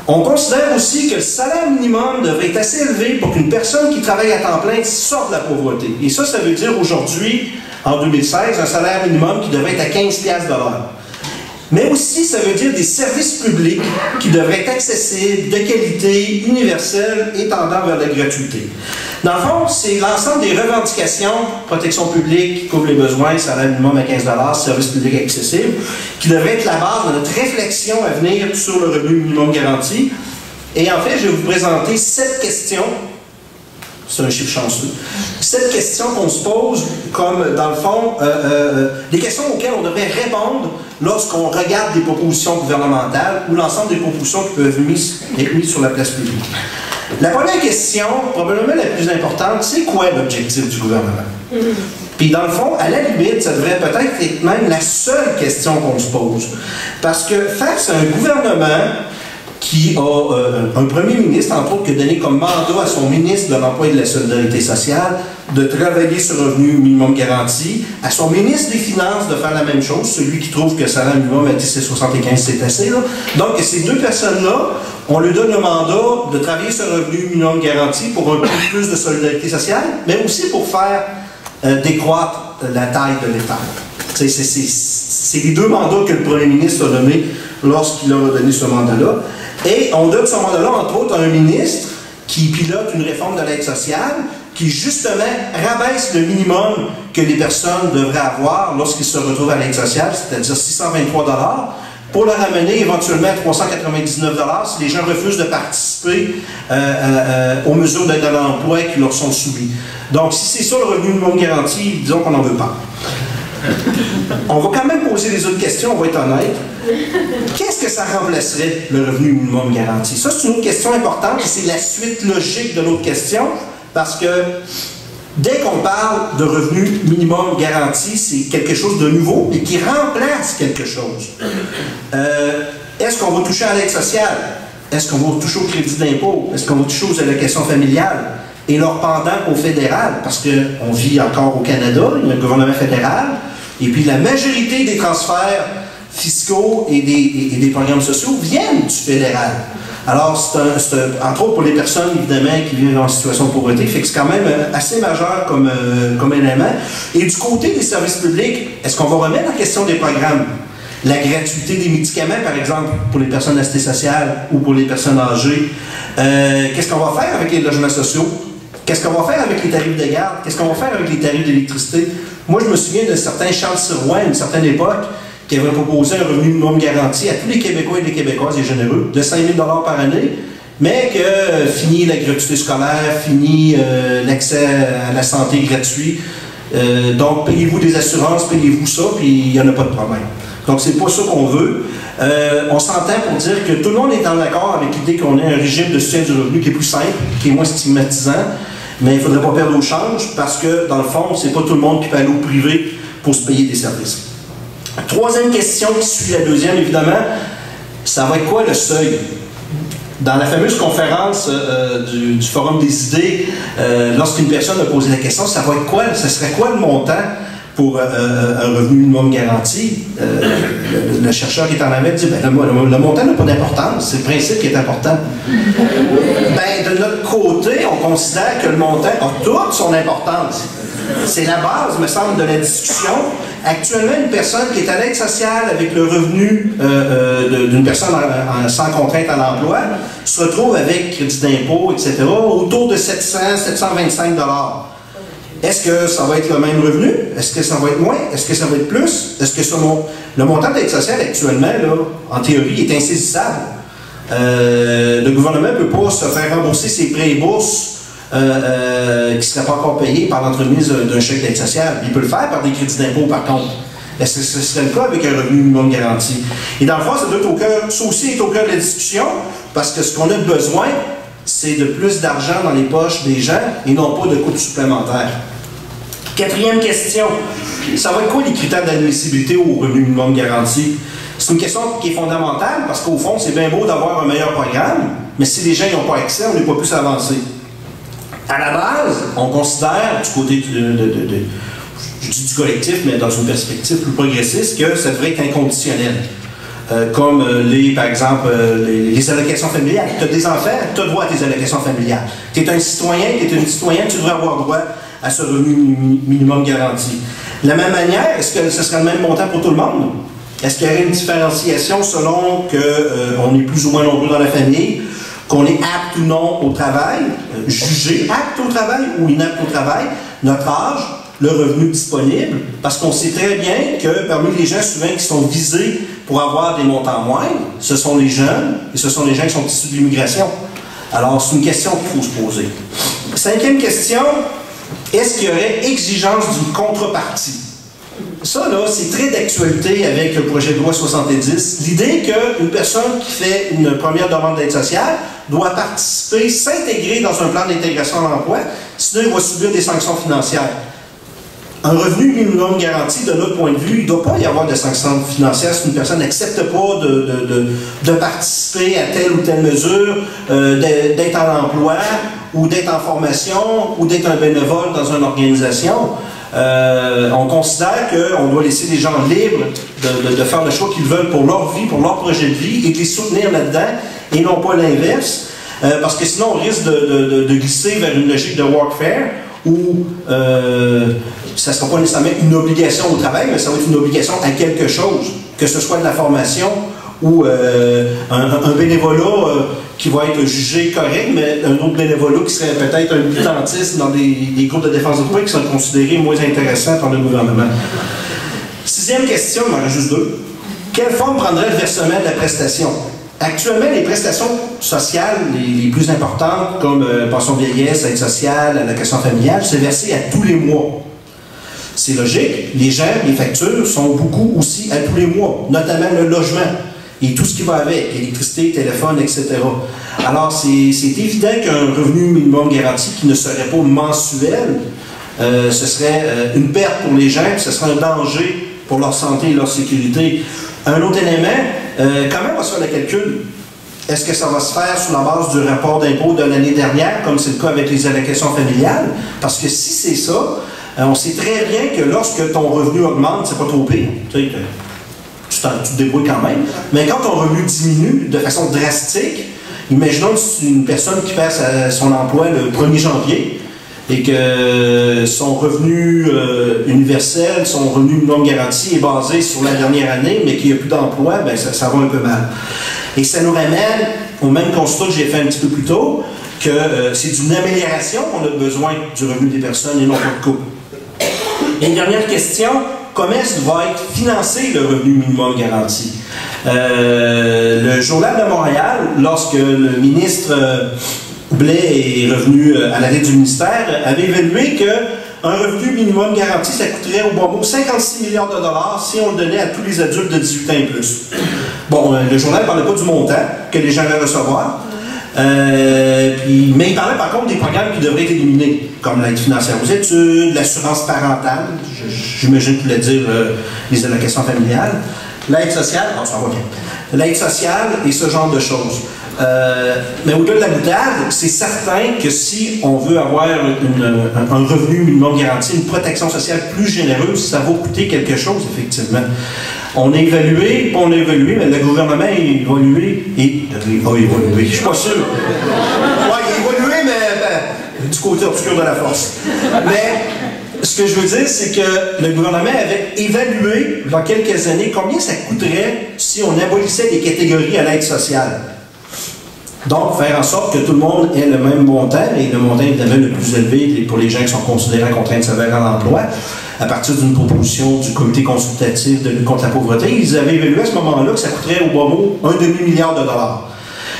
On considère aussi que le salaire minimum devrait être assez élevé pour qu'une personne qui travaille à temps plein sorte de la pauvreté. Et ça veut dire aujourd'hui, en 2016, un salaire minimum qui devrait être à 15$ de l'heure. Mais aussi, ça veut dire des services publics qui devraient être accessibles, de qualité, universels et tendant vers la gratuité. Dans le fond, c'est l'ensemble des revendications, protection publique qui couvre les besoins, salaire minimum à 15$, services publics accessibles, qui devraient être la base de notre réflexion à venir sur le revenu minimum garanti. Et en fait, je vais vous présenter 7 questions. C'est un chiffre chanceux. 7 questions qu'on se pose comme, dans le fond, des questions auxquelles on devrait répondre lorsqu'on regarde des propositions gouvernementales ou l'ensemble des propositions qui peuvent être mises sur la place publique. La première question, probablement la plus importante, c'est quoi l'objectif du gouvernement? Puis dans le fond, à la limite, ça devrait peut-être être même la seule question qu'on se pose. Parce que face à un gouvernement qui a un premier ministre, entre autres, qui a donné comme mandat à son ministre de l'Emploi et de la Solidarité sociale de travailler sur le revenu minimum garanti, à son ministre des Finances de faire la même chose, celui qui trouve que le salaire minimum à 10,75 c'est assez. Là. Donc, ces deux personnes-là, on lui donne le mandat de travailler sur le revenu minimum garanti pour un peu plus de solidarité sociale, mais aussi pour faire décroître la taille de l'État. C'est les deux mandats que le premier ministre a donnés lorsqu'il a donné ce mandat-là. Et on donne ce mandat-là, entre autres, à un ministre qui pilote une réforme de l'aide sociale, qui justement rabaisse le minimum que les personnes devraient avoir lorsqu'ils se retrouvent à l'aide sociale, c'est-à-dire 623$, pour le ramener éventuellement à 399$ si les gens refusent de participer aux mesures d'aide à l'emploi qui leur sont soumises. Donc, si c'est ça le revenu minimum garanti, disons qu'on n'en veut pas. On va quand même poser les autres questions, on va être honnête. Qu'est-ce que ça remplacerait, le revenu minimum garanti? Ça, c'est une autre question importante et c'est la suite logique de l'autre question, parce que dès qu'on parle de revenu minimum garanti, c'est quelque chose de nouveau et qui remplace quelque chose. Est-ce qu'on va toucher à l'aide sociale? Est-ce qu'on va toucher au crédit d'impôt? Est-ce qu'on va toucher aux allocations familiales? Et leur pendant au fédéral, parce qu'on vit encore au Canada, il y a un gouvernement fédéral, et puis la majorité des transferts fiscaux et des programmes sociaux viennent du fédéral. Alors, c'est entre autres pour les personnes, évidemment, qui vivent en situation de pauvreté, fait que c'est quand même assez majeur comme élément. Et du côté des services publics, est-ce qu'on va remettre en question des programmes? La gratuité des médicaments, par exemple, pour les personnes assistées sociales ou pour les personnes âgées. Qu'est-ce qu'on va faire avec les logements sociaux? Qu'est-ce qu'on va faire avec les tarifs de garde? Qu'est-ce qu'on va faire avec les tarifs d'électricité? Moi, je me souviens d'un certain Charles Sirois, à une certaine époque, qui avait proposé un revenu minimum garanti à tous les Québécois et les Québécoises et généreux, de 5 000$ par année, mais que fini la gratuité scolaire, fini l'accès à la santé gratuit. Donc, payez-vous des assurances, payez-vous ça, puis il n'y en a pas de problème. Donc, c'est pas ça qu'on veut. On s'entend pour dire que tout le monde est en accord avec l'idée qu'on ait un régime de soutien du revenu qui est plus simple, qui est moins stigmatisant, mais il ne faudrait pas perdre au change parce que, dans le fond, c'est pas tout le monde qui peut aller au privé pour se payer des services. Troisième question qui suit la deuxième, évidemment, ça va être quoi le seuil? Dans la fameuse conférence du Forum des idées, lorsqu'une personne a posé la question, ça va être quoi? Ça serait quoi le montant pour un revenu minimum garanti, le chercheur qui est en avait dit ben, le montant n'a pas d'importance, c'est le principe qui est important. Ben, de notre côté, on considère que le montant a toute son importance. C'est la base, me semble, de la discussion. Actuellement, une personne qui est à l'aide sociale avec le revenu d'une personne sans contrainte à l'emploi se retrouve avec crédit d'impôt, etc., autour de 700-725 $. Est-ce que ça va être le même revenu? Est-ce que ça va être moins? Est-ce que ça va être plus? Est-ce que le montant d'aide sociale actuellement, là, en théorie, est insaisissable? Le gouvernement ne peut pas se faire rembourser ses prêts et bourses qui ne seraient pas encore payés par l'entremise d'un chèque d'aide sociale. Il peut le faire par des crédits d'impôt, par contre. Est-ce que ce serait le cas avec un revenu minimum garanti? Et dans le fond, ça aussi est au cœur de la discussion, parce que ce qu'on a besoin, c'est de plus d'argent dans les poches des gens et non pas de coûts supplémentaires. Quatrième question. Ça va être quoi les critères d'admissibilité au revenu minimum garanti? C'est une question qui est fondamentale parce qu'au fond, c'est bien beau d'avoir un meilleur programme, mais si les gens n'ont pas accès, on n'est pas plus avancé. À la base, on considère, du côté je dis du collectif, mais dans une perspective plus progressiste, que ça devrait être inconditionnel. Comme par exemple, les allocations familiales. Tu as des enfants, tu as droit à tes allocations familiales. Tu es un citoyen, tu es une citoyenne, tu devrais avoir droit à ce revenu minimum garanti. De la même manière, est-ce que ce serait le même montant pour tout le monde? Est-ce qu'il y aurait une différenciation selon qu'on est plus ou moins nombreux dans la famille, qu'on est apte ou non au travail, jugé apte au travail ou inapte au travail, notre âge, le revenu disponible, parce qu'on sait très bien que parmi les gens souvent qui sont visés pour avoir des montants moindres, ce sont les jeunes et ce sont les gens qui sont issus de l'immigration. Alors, c'est une question qu'il faut se poser. Cinquième question, est-ce qu'il y aurait exigence d'une contrepartie? Ça, là, c'est très d'actualité avec le projet de loi 70. L'idée qu'une personne qui fait une première demande d'aide sociale doit participer, s'intégrer dans un plan d'intégration à l'emploi, sinon il va subir des sanctions financières. Un revenu minimum garanti, de notre point de vue, il ne doit pas y avoir de sanctions financières si une personne n'accepte pas de participer à telle ou telle mesure, d'être en emploi, ou d'être en formation, ou d'être un bénévole dans une organisation. On considère qu'on doit laisser les gens libres de faire le choix qu'ils veulent pour leur vie, pour leur projet de vie, et de les soutenir là-dedans, et non pas l'inverse, parce que sinon on risque de glisser vers une logique de workfare, où ça ne sera pas nécessairement une obligation au travail, mais ça va être une obligation à quelque chose, que ce soit de la formation ou un bénévolat qui va être jugé correct, mais un autre bénévolat qui serait peut-être un militantiste dans des groupes de défense de droits qui sont considérés moins intéressants par le gouvernement. Sixième question, il m'en reste juste deux. Quelle forme prendrait le versement de la prestation? Actuellement, les prestations sociales les plus importantes, comme pension vieillesse, aide sociale, allocation familiale, c'est versé à tous les mois. C'est logique, les gens, les factures sont beaucoup aussi à tous les mois, notamment le logement et tout ce qui va avec, électricité, téléphone, etc. Alors, c'est évident qu'un revenu minimum garanti qui ne serait pas mensuel, ce serait une perte pour les gens, ce serait un danger pour leur santé et leur sécurité. Un autre élément, comment va se faire le calcul? Est-ce que ça va se faire sur la base du rapport d'impôt de l'année dernière, comme c'est le cas avec les allocations familiales? Parce que si c'est ça, on sait très bien que lorsque ton revenu augmente, c'est pas trop pire. Tu te débrouilles quand même. Mais quand ton revenu diminue de façon drastique, imaginons une personne qui perd son emploi le 1er janvier et que son revenu universel, son revenu minimum garanti est basé sur la dernière année, mais qu'il n'y a plus d'emploi, ben ça va un peu mal. Et ça nous ramène au même constat que j'ai fait un petit peu plus tôt, que c'est d'une amélioration qu'on a besoin du revenu des personnes et non pas de couple. Et une dernière question, comment est-ce que va être financé le revenu minimum garanti? Le Journal de Montréal, lorsque le ministre Blais est revenu à la tête du ministère, avait évalué qu'un revenu minimum garanti, ça coûterait au bon mot 56 milliards de dollars si on le donnait à tous les adultes de 18 ans et plus. Bon, le journal ne parlait pas du montant que les gens allaient recevoir, mais il parlait par contre des programmes qui devraient être éliminés, comme l'aide financière aux études, l'assurance parentale, j'imagine que tu voulais dire les allocations familiales, l'aide sociale, non, ça va bien, l'aide sociale et ce genre de choses. Mais au-delà de la boutade, c'est certain que si on veut avoir un revenu minimum garanti, une protection sociale plus généreuse, ça va coûter quelque chose, effectivement. On a évalué, mais le gouvernement a évolué et a évolué. Je suis pas sûr. Ouais, il a évolué, mais du côté obscur de la force. Mais ce que je veux dire, c'est que le gouvernement avait évalué, il y a quelques années, combien ça coûterait si on abolissait des catégories à l'aide sociale. Donc, faire en sorte que tout le monde ait le même montant, et le montant évidemment le plus élevé pour les gens qui sont considérés en contrainte sévère à l'emploi, à partir d'une proposition du comité consultatif de lutte contre la pauvreté. Ils avaient évalué à ce moment-là que ça coûterait au bas mot $1,5 milliard.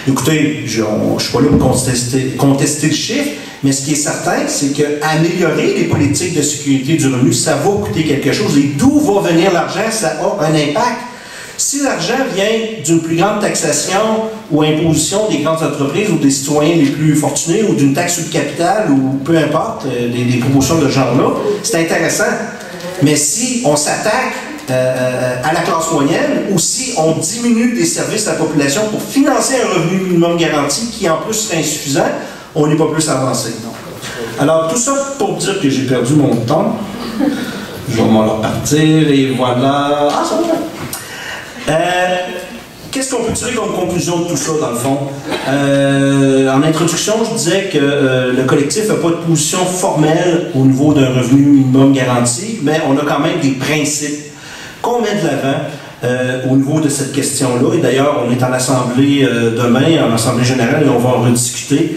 Écoutez, je ne suis pas là pour contester le chiffre, mais ce qui est certain, c'est qu'améliorer les politiques de sécurité du revenu, ça va coûter quelque chose. Et d'où va venir l'argent, ça a un impact. Si l'argent vient d'une plus grande taxation ou imposition des grandes entreprises ou des citoyens les plus fortunés ou d'une taxe sur le capital ou peu importe, des promotions de ce genre-là, c'est intéressant. Mais si on s'attaque à la classe moyenne ou si on diminue des services à la population pour financer un revenu minimum garanti qui en plus serait insuffisant, on n'est pas plus avancé. Alors tout ça pour dire que j'ai perdu mon temps. Je vais m'en repartir et voilà. Ah, ça va. Qu'est-ce qu'on peut tirer comme conclusion de tout ça, dans le fond? En introduction, je disais que le collectif n'a pas de position formelle au niveau d'un revenu minimum garanti, mais on a quand même des principes qu'on met de l'avant au niveau de cette question-là. Et d'ailleurs, on est en assemblée demain, en assemblée générale, et on va en rediscuter.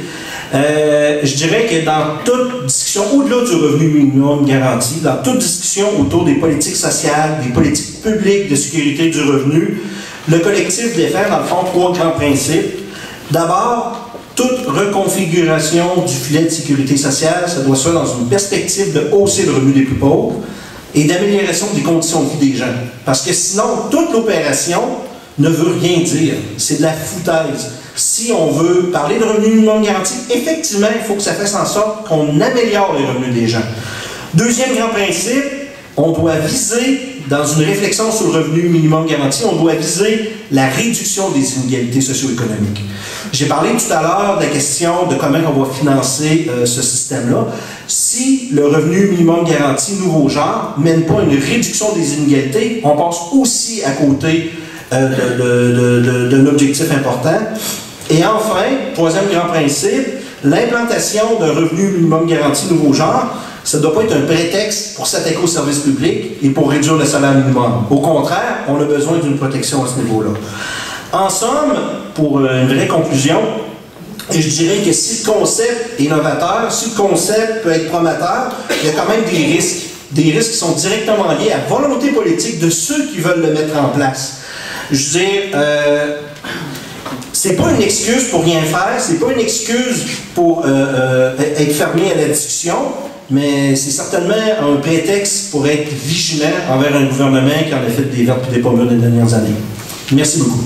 Je dirais que dans toute discussion, au-delà du revenu minimum garanti, dans toute discussion autour des politiques sociales, des politiques publiques de sécurité du revenu, le collectif défend, dans le fond, 3 grands principes. D'abord, toute reconfiguration du filet de sécurité sociale, ça doit se faire dans une perspective de hausser le revenu des plus pauvres et d'amélioration des conditions de vie des gens. Parce que sinon, toute l'opération ne veut rien dire. C'est de la foutaise. Si on veut parler de revenu minimum garanti, effectivement, il faut que ça fasse en sorte qu'on améliore les revenus des gens. Deuxième grand principe, on doit viser, dans une réflexion sur le revenu minimum garanti, on doit viser la réduction des inégalités socio-économiques. J'ai parlé tout à l'heure de la question de comment on va financer ce système-là. Si le revenu minimum garanti nouveau genre ne mène pas à une réduction des inégalités, on passe aussi à côté d'un objectif important. Et enfin, troisième grand principe, l'implantation d'un revenu minimum garanti nouveau genre, ça ne doit pas être un prétexte pour s'attaquer aux services publics et pour réduire le salaire minimum. Au contraire, on a besoin d'une protection à ce niveau-là. En somme, pour une vraie conclusion, je dirais que si le concept est novateur, si le concept peut être prometteur, il y a quand même des risques. Des risques qui sont directement liés à la volonté politique de ceux qui veulent le mettre en place. Je veux dire, c'est pas une excuse pour rien faire, c'est pas une excuse pour être fermé à la discussion, mais c'est certainement un prétexte pour être vigilant envers un gouvernement qui en a fait des vertes et des pommures des dernières années. Merci beaucoup.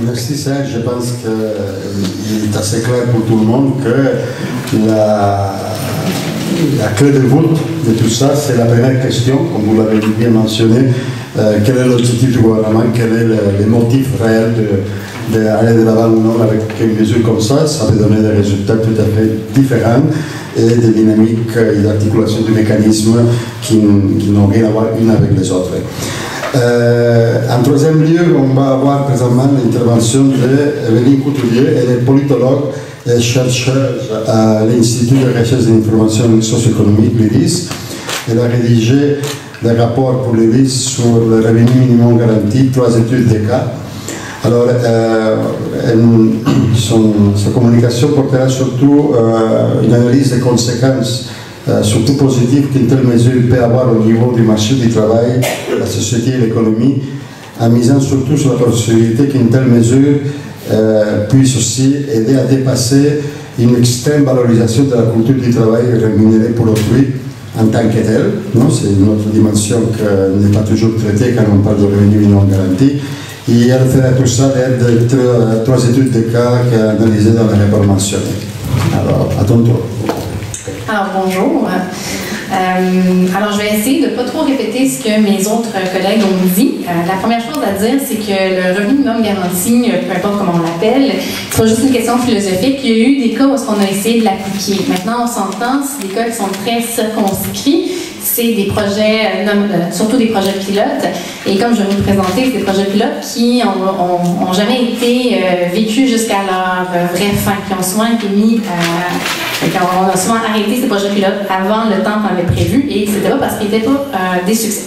Merci Serge, je pense qu'il est assez clair pour tout le monde que la clé de voûte de tout ça, c'est la première question, comme vous l'avez bien mentionné, quel est l'objectif du gouvernement, quel est le motif réel d'aller de l'avant ou non avec une mesure comme ça peut donner des résultats tout à fait différents et des dynamiques et d'articulation du mécanisme qui n'ont rien à voir une avec les autres. En troisième lieu, on va avoir présentement l'intervention de Evelyne Couturier, elle est politologue et chercheuse à l'Institut de recherche d'information socio-économique, l'IRIS. Elle a rédigé des rapports pour l'IRIS sur le revenu minimum garanti, 3 études de cas. Alors, sa communication portera surtout une analyse des conséquences surtout positif qu'une telle mesure peut avoir au niveau du marché du travail, la société et l'économie, en misant surtout sur la possibilité qu'une telle mesure puisse aussi aider à dépasser une extrême valorisation de la culture du travail rémunérée pour autrui en tant que telle. C'est une autre dimension qui n'est pas toujours traitée quand on parle de revenu minimum garanti. Et elle fera tout ça d'aide de 3 études de cas qu'elle a analysées dans le rapport mentionné. Alors, à ton tour. Alors bonjour. Alors, je vais essayer de ne pas trop répéter ce que mes autres collègues ont dit. La première chose à dire, c'est que le revenu minimum garanti, peu importe comment on l'appelle, c'est pas juste une question philosophique. Il y a eu des cas où on a essayé de l'appliquer. Maintenant, on s'entend, c'est des cas qui sont très circonscrits. C'est des projets, surtout des projets pilotes. Et comme je vais vous présenter, c'est des projets pilotes qui ont jamais été vécus jusqu'à leur vraie fin, qui ont souvent été mis on a souvent arrêté ces projets pilotes avant le temps qu'on avait prévu, et c'était pas parce qu'ils n'étaient pas des succès.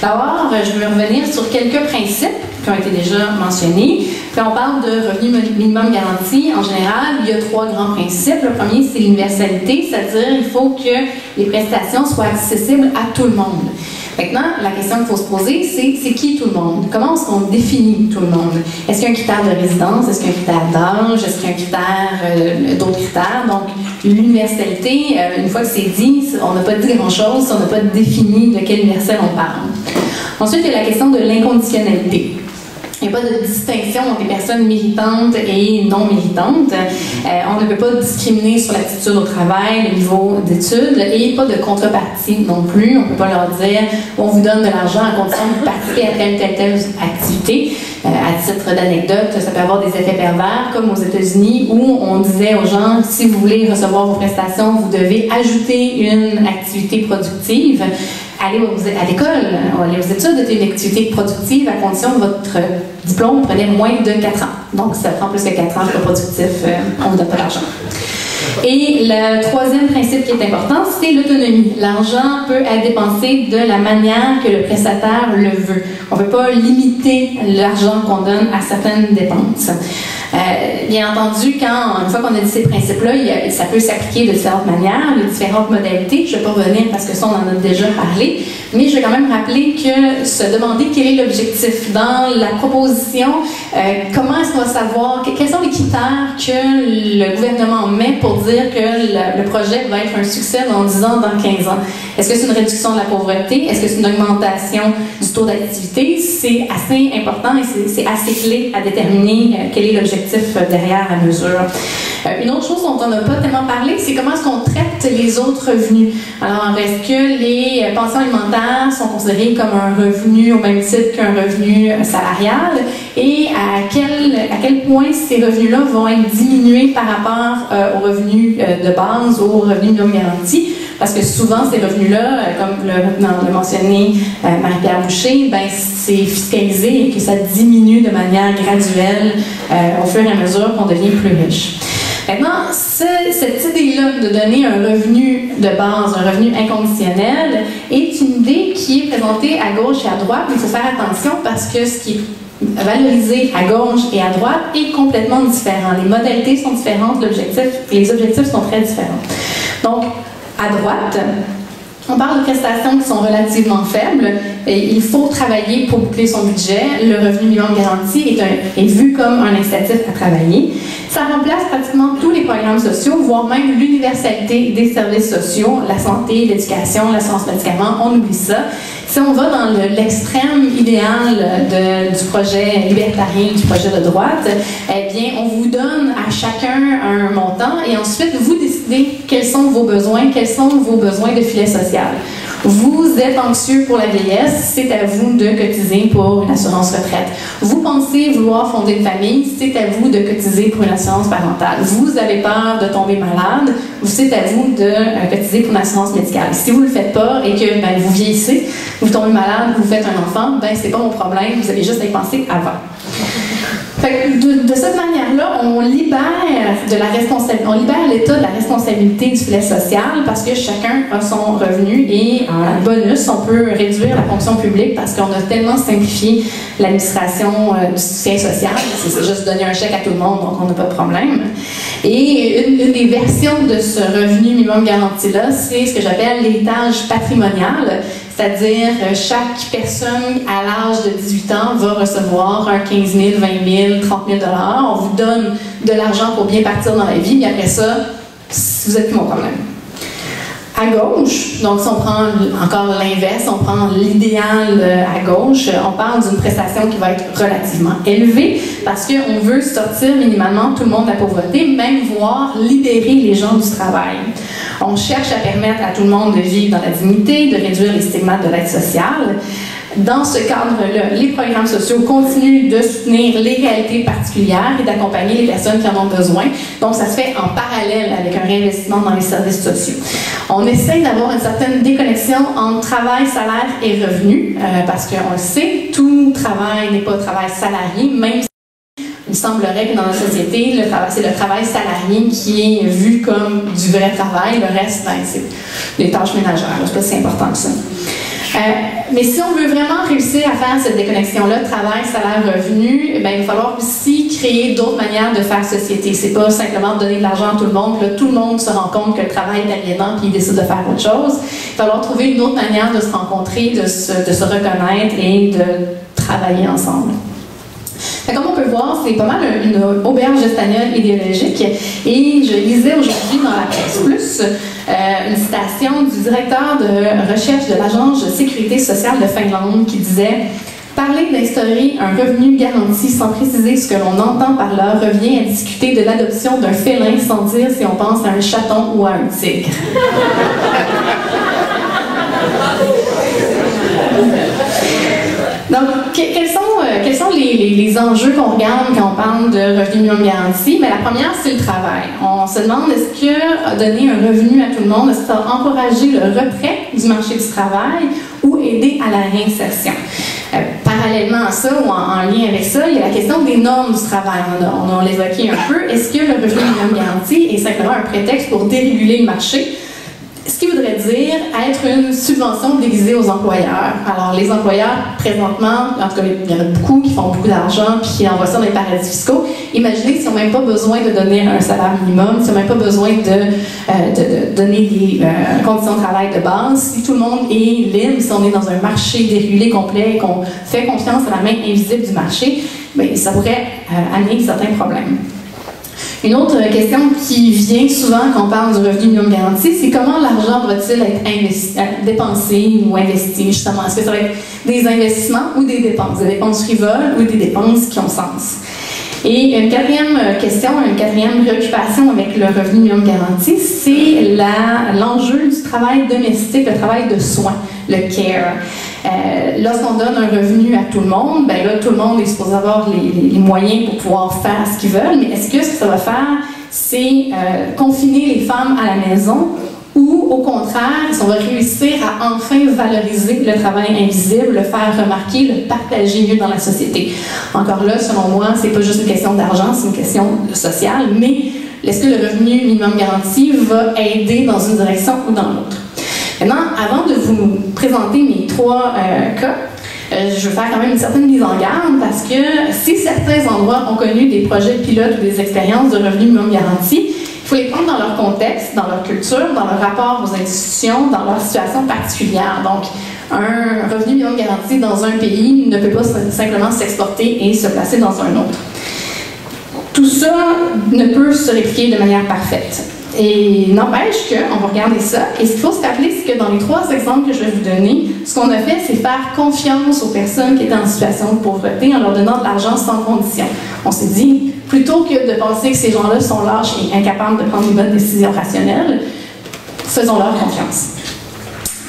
D'abord, je vais revenir sur quelques principes qui ont été déjà mentionnés. Quand on parle de revenu minimum garanti, en général, il y a 3 grands principes. Le premier, c'est l'universalité, c'est-à-dire qu'il faut que les prestations soient accessibles à tout le monde. Maintenant, la question qu'il faut se poser, c'est qui tout le monde? Comment est-ce qu'on définit tout le monde? Est-ce qu'il y a un critère de résidence? Est-ce qu'il y a un critère d'âge? Est-ce qu'il y a un critère, d'autres critères? Donc, l'universalité, une fois que c'est dit, on n'a pas dit grand-chose, on n'a pas défini de quel universel on parle. Ensuite, il y a la question de l'inconditionnalité. Il n'y a pas de distinction entre les personnes méritantes et non méritantes. On ne peut pas discriminer sur l'aptitude au travail, le niveau d'études, et pas de contrepartie non plus. On ne peut pas leur dire on vous donne de l'argent à condition de participer à telle activité. À titre d'anecdote, ça peut avoir des effets pervers, comme aux États-Unis, où on disait aux gens si vous voulez recevoir vos prestations, vous devez ajouter une activité productive. Aller à l'école, aller aux études était une activité productive à condition que votre diplôme prenait moins de 4 ans. Donc, ça prend plus que 4 ans pour être productif, on ne vous donne pas d'argent. Et le troisième principe qui est important, c'est l'autonomie. L'argent peut être dépensé de la manière que le prestataire le veut. On ne peut pas limiter l'argent qu'on donne à certaines dépenses. Bien entendu, une fois qu'on a dit ces principes-là, ça peut s'appliquer de différentes manières, de différentes modalités. Je ne vais pas revenir parce que ça, on en a déjà parlé, mais je vais quand même rappeler que se demander quel est l'objectif dans la proposition, comment est-ce qu'on va savoir, quels sont les critères que le gouvernement met pour dire que le projet va être un succès dans 10 ans, dans 15 ans. Est-ce que c'est une réduction de la pauvreté? Est-ce que c'est une augmentation du taux d'activité? C'est assez important et c'est assez clé à déterminer quel est l'objectif derrière la mesure. Une autre chose dont on n'a pas tellement parlé, c'est comment est-ce qu'on traite les autres revenus. Alors, est-ce que les pensions alimentaires sont considérées comme un revenu au même titre qu'un revenu salarial? Et à quel point ces revenus-là vont être diminués par rapport aux revenus de base, aux revenus minimum garantis? Parce que souvent, ces revenus-là, comme l'a mentionné Marie-Pierre Boucher, ben, c'est fiscalisé et que ça diminue de manière graduelle au fur et à mesure qu'on devient plus riche. Maintenant, cette idée-là de donner un revenu de base, un revenu inconditionnel, est une idée qui est présentée à gauche et à droite, mais il faut faire attention parce que ce qui est valorisé à gauche et à droite est complètement différent. Les modalités sont différentes, les objectifs sont très différents. Donc, à droite, on parle de prestations qui sont relativement faibles. Et il faut travailler pour boucler son budget. Le revenu minimum garanti est vu comme un incitatif à travailler. Ça remplace pratiquement tous les programmes sociaux, voire même l'universalité des services sociaux, la santé, l'éducation, l'assurance médicaments, on oublie ça. Si on va dans l'extrême idéal du projet libertarien, du projet de droite, eh bien, on vous donne à chacun un montant et ensuite, vous décidez quels sont vos besoins de filet social. Vous êtes anxieux pour la vieillesse, c'est à vous de cotiser pour une assurance retraite. Vous pensez vouloir fonder une famille, c'est à vous de cotiser pour une assurance parentale. Vous avez peur de tomber malade, c'est à vous de cotiser pour une assurance médicale. Si vous ne le faites pas et que vous vieillissez, vous tombez malade, vous faites un enfant, ben c'est pas mon problème, vous avez juste à y penser avant. Fait que de cette manière-là, on libère l'État de la responsabilité du filet social parce que chacun a son revenu et en bonus, on peut réduire la fonction publique parce qu'on a tellement simplifié l'administration du soutien social. C'est juste donner un chèque à tout le monde, donc on n'a pas de problème. Et une des versions de ce revenu minimum garanti-là, c'est ce que j'appelle l'héritage patrimonial. C'est-à-dire, chaque personne à l'âge de 18 ans va recevoir un 15 000, 20 000, 30 000 $. On vous donne de l'argent pour bien partir dans la vie, mais après ça, vous êtes plus mon problème. À gauche, donc si on prend encore l'inverse, on prend l'idéal à gauche, on parle d'une prestation qui va être relativement élevée parce qu'on veut sortir minimalement tout le monde de la pauvreté, même voire libérer les gens du travail. On cherche à permettre à tout le monde de vivre dans la dignité, de réduire les stigmates de l'aide sociale. Dans ce cadre-là, les programmes sociaux continuent de soutenir les réalités particulières et d'accompagner les personnes qui en ont besoin. Donc, ça se fait en parallèle avec un réinvestissement dans les services sociaux. On essaie d'avoir une certaine déconnexion entre travail, salaire et revenu, parce qu'on le sait, tout travail n'est pas travail salarié, même si il semblerait que dans la société, c'est le travail salarié qui est vu comme du vrai travail. Le reste, ben, c'est des tâches ménagères. Je ne sais pas si c'est important que ça. Mais si on veut vraiment réussir à faire cette déconnexion-là, travail, salaire, revenu, ben, il va falloir aussi créer d'autres manières de faire société. C'est pas simplement donner de l'argent à tout le monde, puis là, tout le monde se rend compte que le travail est aliénant, puis il décide de faire autre chose. Il va falloir trouver une autre manière de se rencontrer, de se reconnaître et de travailler ensemble. Comme on peut voir, c'est pas mal une auberge espagnole idéologique. Et je lisais aujourd'hui dans la Presse Plus une citation du directeur de recherche de l'Agence de sécurité sociale de Finlande qui disait « Parler d'instaurer un revenu garanti sans préciser ce que l'on entend par là revient à discuter de l'adoption d'un félin sans dire si on pense à un chaton ou à un tigre. » Donc, quels sont les enjeux qu'on regarde quand on parle de revenu minimum garanti? Mais la première, c'est le travail. On se demande, est-ce que donner un revenu à tout le monde, est-ce que ça va encourager le retrait du marché du travail ou aider à la réinsertion? Parallèlement à ça, ou en lien avec ça, il y a la question des normes du travail. On l'évoquait un peu. Est-ce que le revenu minimum garanti est simplement un prétexte pour déréguler le marché? Ce qui voudrait dire être une subvention déguisée aux employeurs. Alors, les employeurs, présentement, en tout cas, il y en a beaucoup qui font beaucoup d'argent puis qui envoient ça dans les paradis fiscaux. Imaginez s'ils n'ont même pas besoin de donner un salaire minimum, s'ils n'ont même pas besoin de donner des conditions de travail de base. Si tout le monde est libre, si on est dans un marché dérégulé complet et qu'on fait confiance à la main invisible du marché, bien, ça pourrait amener certains problèmes. Une autre question qui vient souvent quand on parle du revenu minimum garanti, c'est comment l'argent va-t-il être dépensé ou investi, justement? Est-ce que ça va être des investissements ou des dépenses frivoles ou des dépenses qui ont sens? Et une quatrième question, une quatrième préoccupation avec le revenu minimum garanti, c'est l'enjeu du travail domestique, le travail de soins, le care. Lorsqu'on donne un revenu à tout le monde, ben là, tout le monde est supposé avoir les moyens pour pouvoir faire ce qu'ils veulent, mais est-ce que ce que ça va faire, c'est confiner les femmes à la maison ou, au contraire, on va réussir à enfin valoriser le travail invisible, le faire remarquer, le partager mieux dans la société? Encore là, selon moi, c'est pas juste une question d'argent, c'est une question sociale, mais est-ce que le revenu minimum garanti va aider dans une direction ou dans l'autre? Maintenant, avant de vous présenter mes trois cas, je veux faire quand même une certaine mise en garde parce que si certains endroits ont connu des projets pilotes ou des expériences de revenu minimum garanti, il faut les prendre dans leur contexte, dans leur culture, dans leur rapport aux institutions, dans leur situation particulière. Donc, un revenu minimum garanti dans un pays ne peut pas simplement s'exporter et se placer dans un autre. Tout ça ne peut se répliquer de manière parfaite. Et n'empêche qu'on va regarder ça. Et ce qu'il faut se rappeler, c'est que dans les trois exemples que je vais vous donner, ce qu'on a fait, c'est faire confiance aux personnes qui étaient en situation de pauvreté en leur donnant de l'argent sans condition. On s'est dit, plutôt que de penser que ces gens-là sont lâches et incapables de prendre une bonne décision rationnelle, faisons-leur confiance.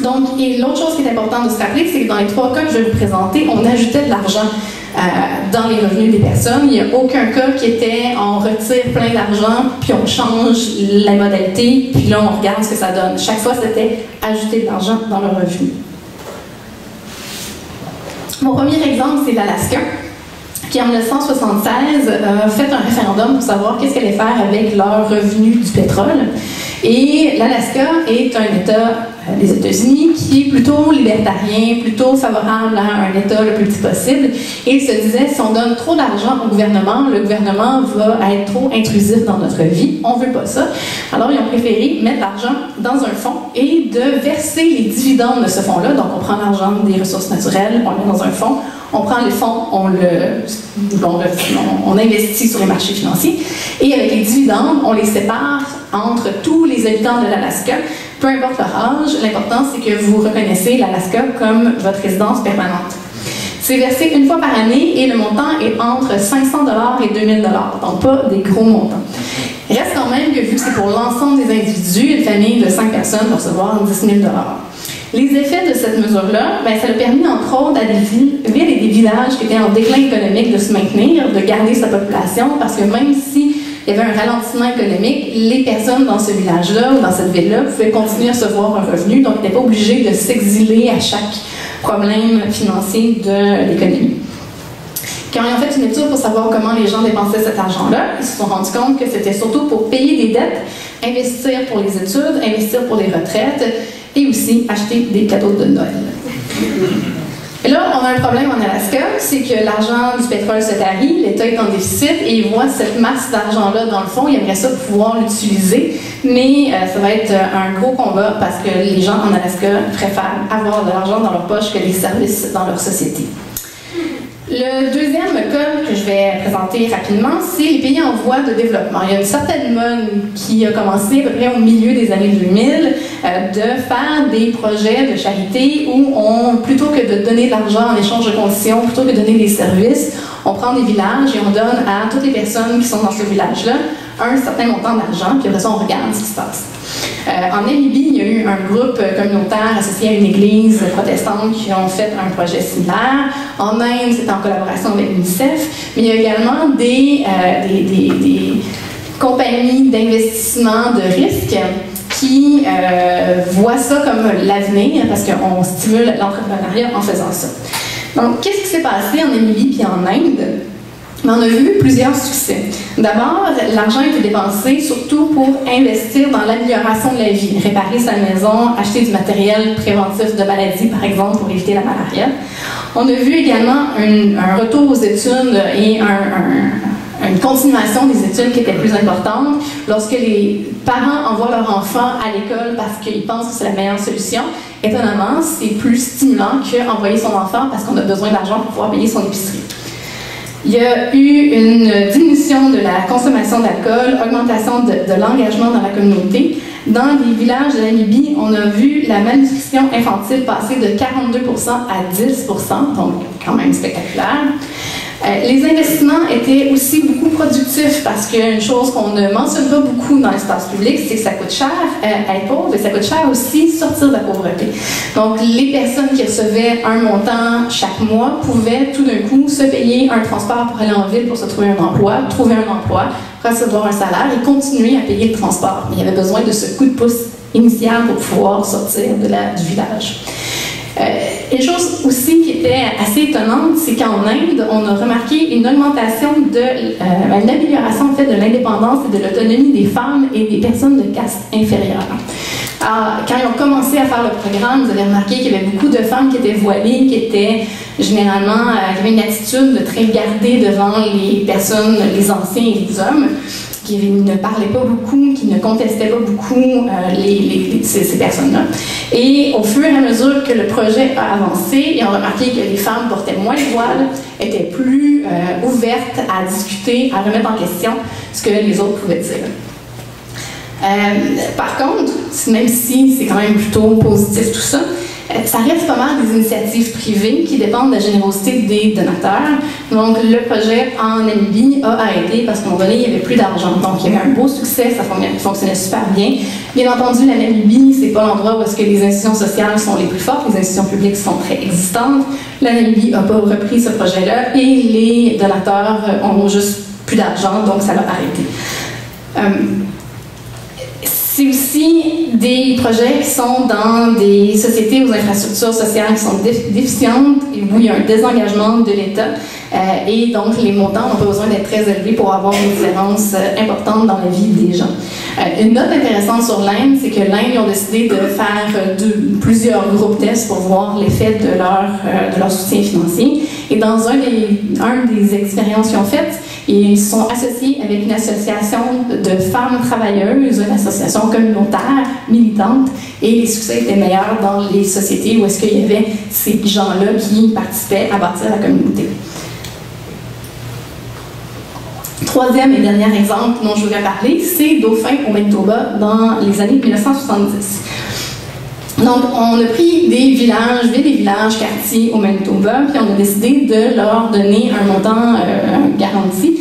Donc, et l'autre chose qui est importante de se rappeler, c'est que dans les trois cas que je vais vous présenter, on ajoutait de l'argent dans les revenus des personnes. Il n'y a aucun cas qui était on retire plein d'argent, puis on change la modalité, puis là on regarde ce que ça donne. Chaque fois, c'était ajouter de l'argent dans le revenu. Mon premier exemple, c'est l'Alaska, qui en 1976 a fait un référendum pour savoir qu'est-ce qu'elle allait faire avec leur revenu du pétrole. Et l'Alaska est un État des États-Unis qui est plutôt libertarien, plutôt favorable à un État le plus petit possible. Et il se disait, si on donne trop d'argent au gouvernement, le gouvernement va être trop intrusif dans notre vie. On ne veut pas ça. Alors, ils ont préféré mettre l'argent dans un fonds et de verser les dividendes de ce fonds-là. Donc, on prend l'argent des ressources naturelles, on le met dans un fonds. On prend les fonds, on investit sur les marchés financiers et avec les dividendes, on les sépare entre tous les habitants de l'Alaska Peu importe leur âge, l'important c'est que vous reconnaissez l'Alaska comme votre résidence permanente. C'est versé une fois par année et le montant est entre 500 $ et 2000 $, donc pas des gros montants. Il reste quand même que vu que c'est pour l'ensemble des individus, une famille de 5 personnes va recevoir 10 000 $. Les effets de cette mesure-là, ça a permis entre autres à des villes et des villages qui étaient en déclin économique de se maintenir, de garder sa population, parce que même si il y avait un ralentissement économique, les personnes dans ce village-là ou dans cette ville-là pouvaient continuer à recevoir un revenu, donc ils n'étaient pas obligés de s'exiler à chaque problème financier de l'économie. Quand ils ont fait une étude pour savoir comment les gens dépensaient cet argent-là, ils se sont rendus compte que c'était surtout pour payer des dettes, investir pour les études, investir pour les retraites et aussi acheter des cadeaux de Noël. Et là, on a un problème en Alaska, c'est que l'argent du pétrole se tarit, l'État est en déficit et il voit cette masse d'argent-là dans le fond, il aimerait ça pouvoir l'utiliser, mais ça va être un gros combat parce que les gens en Alaska préfèrent avoir de l'argent dans leur poche que des services dans leur société. Le deuxième cas que je vais présenter rapidement, c'est les pays en voie de développement. Il y a une certaine mode qui a commencé à peu près au milieu des années 2000 de faire des projets de charité où plutôt que de donner de l'argent en échange de conditions, plutôt que de donner des services, on prend des villages et on donne à toutes les personnes qui sont dans ce village-là un certain montant d'argent, puis après ça, on regarde ce qui se passe. En Namibie, il y a eu un groupe communautaire associé à une église protestante qui ont fait un projet similaire. En Inde, c'est en collaboration avec l'UNICEF, mais il y a également des compagnies d'investissement de risque qui voient ça comme l'avenir parce qu'on stimule l'entrepreneuriat en faisant ça. Donc, qu'est-ce qui s'est passé en Namibie puis en Inde? On a vu plusieurs succès. D'abord, l'argent a été dépensé surtout pour investir dans l'amélioration de la vie, réparer sa maison, acheter du matériel préventif de maladies, par exemple, pour éviter la malaria. On a vu également un retour aux études et une continuation des études qui était plus importante lorsque les parents envoient leurs enfants à l'école parce qu'ils pensent que c'est la meilleure solution. Étonnamment, c'est plus stimulant qu'envoyer son enfant parce qu'on a besoin d'argent pour pouvoir payer son épicerie. Il y a eu une diminution de la consommation d'alcool, augmentation de l'engagement dans la communauté. Dans les villages de Namibie, on a vu la malnutrition infantile passer de 42% à 10%, donc quand même spectaculaire. Les investissements étaient aussi beaucoup productifs parce qu'une chose qu'on ne mentionne pas beaucoup dans l'espace public, c'est que ça coûte cher être pauvre et ça coûte cher aussi sortir de la pauvreté. Donc, les personnes qui recevaient un montant chaque mois pouvaient tout d'un coup se payer un transport pour aller en ville pour se trouver un emploi, trouver un emploi, recevoir un salaire et continuer à payer le transport. Mais il y avait besoin de ce coup de pouce initial pour pouvoir sortir du village. Une chose aussi qui était assez étonnante, c'est qu'en Inde, on a remarqué une augmentation une amélioration en fait, de l'indépendance et de l'autonomie des femmes et des personnes de caste inférieure. Alors, quand ils ont commencé à faire le programme, vous avez remarqué qu'il y avait beaucoup de femmes qui étaient voilées, qui étaient généralement, qui avaient une attitude de très gardée devant les personnes, les anciens et les hommes, qui ne parlaient pas beaucoup, qui ne contestaient pas beaucoup ces personnes-là. Et au fur et à mesure que le projet a avancé, ils ont remarqué que les femmes portaient moins le voile, étaient plus ouvertes à discuter, à remettre en question ce que les autres pouvaient dire. Par contre, même si c'est quand même plutôt positif tout ça, ça reste pas mal des initiatives privées qui dépendent de la générosité des donateurs. Donc, le projet en Namibie a arrêté parce qu'à un moment donné, il n'y avait plus d'argent. Donc, il y avait un beau succès, ça fonctionnait super bien. Bien entendu, la Namibie, c'est pas l'endroit où est-ce que les institutions sociales sont les plus fortes, les institutions publiques sont très existantes. La Namibie n'a pas repris ce projet-là et les donateurs ont juste plus d'argent, donc ça l'a arrêté. C'est aussi des projets qui sont dans des sociétés aux infrastructures sociales qui sont déficientes et où il y a un désengagement de l'État. Et donc, les montants n'ont pas besoin d'être très élevés pour avoir une différence importante dans la vie des gens. Une note intéressante sur l'Inde, c'est que l'Inde ont décidé de faire plusieurs groupes tests pour voir l'effet de leur soutien financier. Et dans un des expériences qu'ils ont faites, ils sont associés avec une association de femmes travailleuses, une association communautaire, militante, et les succès étaient meilleurs dans les sociétés où est-ce qu'il y avait ces gens-là qui participaient à bâtir la communauté. Troisième et dernier exemple dont je voudrais parler, c'est Dauphin au Manitoba dans les années 1970. Donc, on a pris des villages, quartiers au Manitoba, puis on a décidé de leur donner un montant garanti.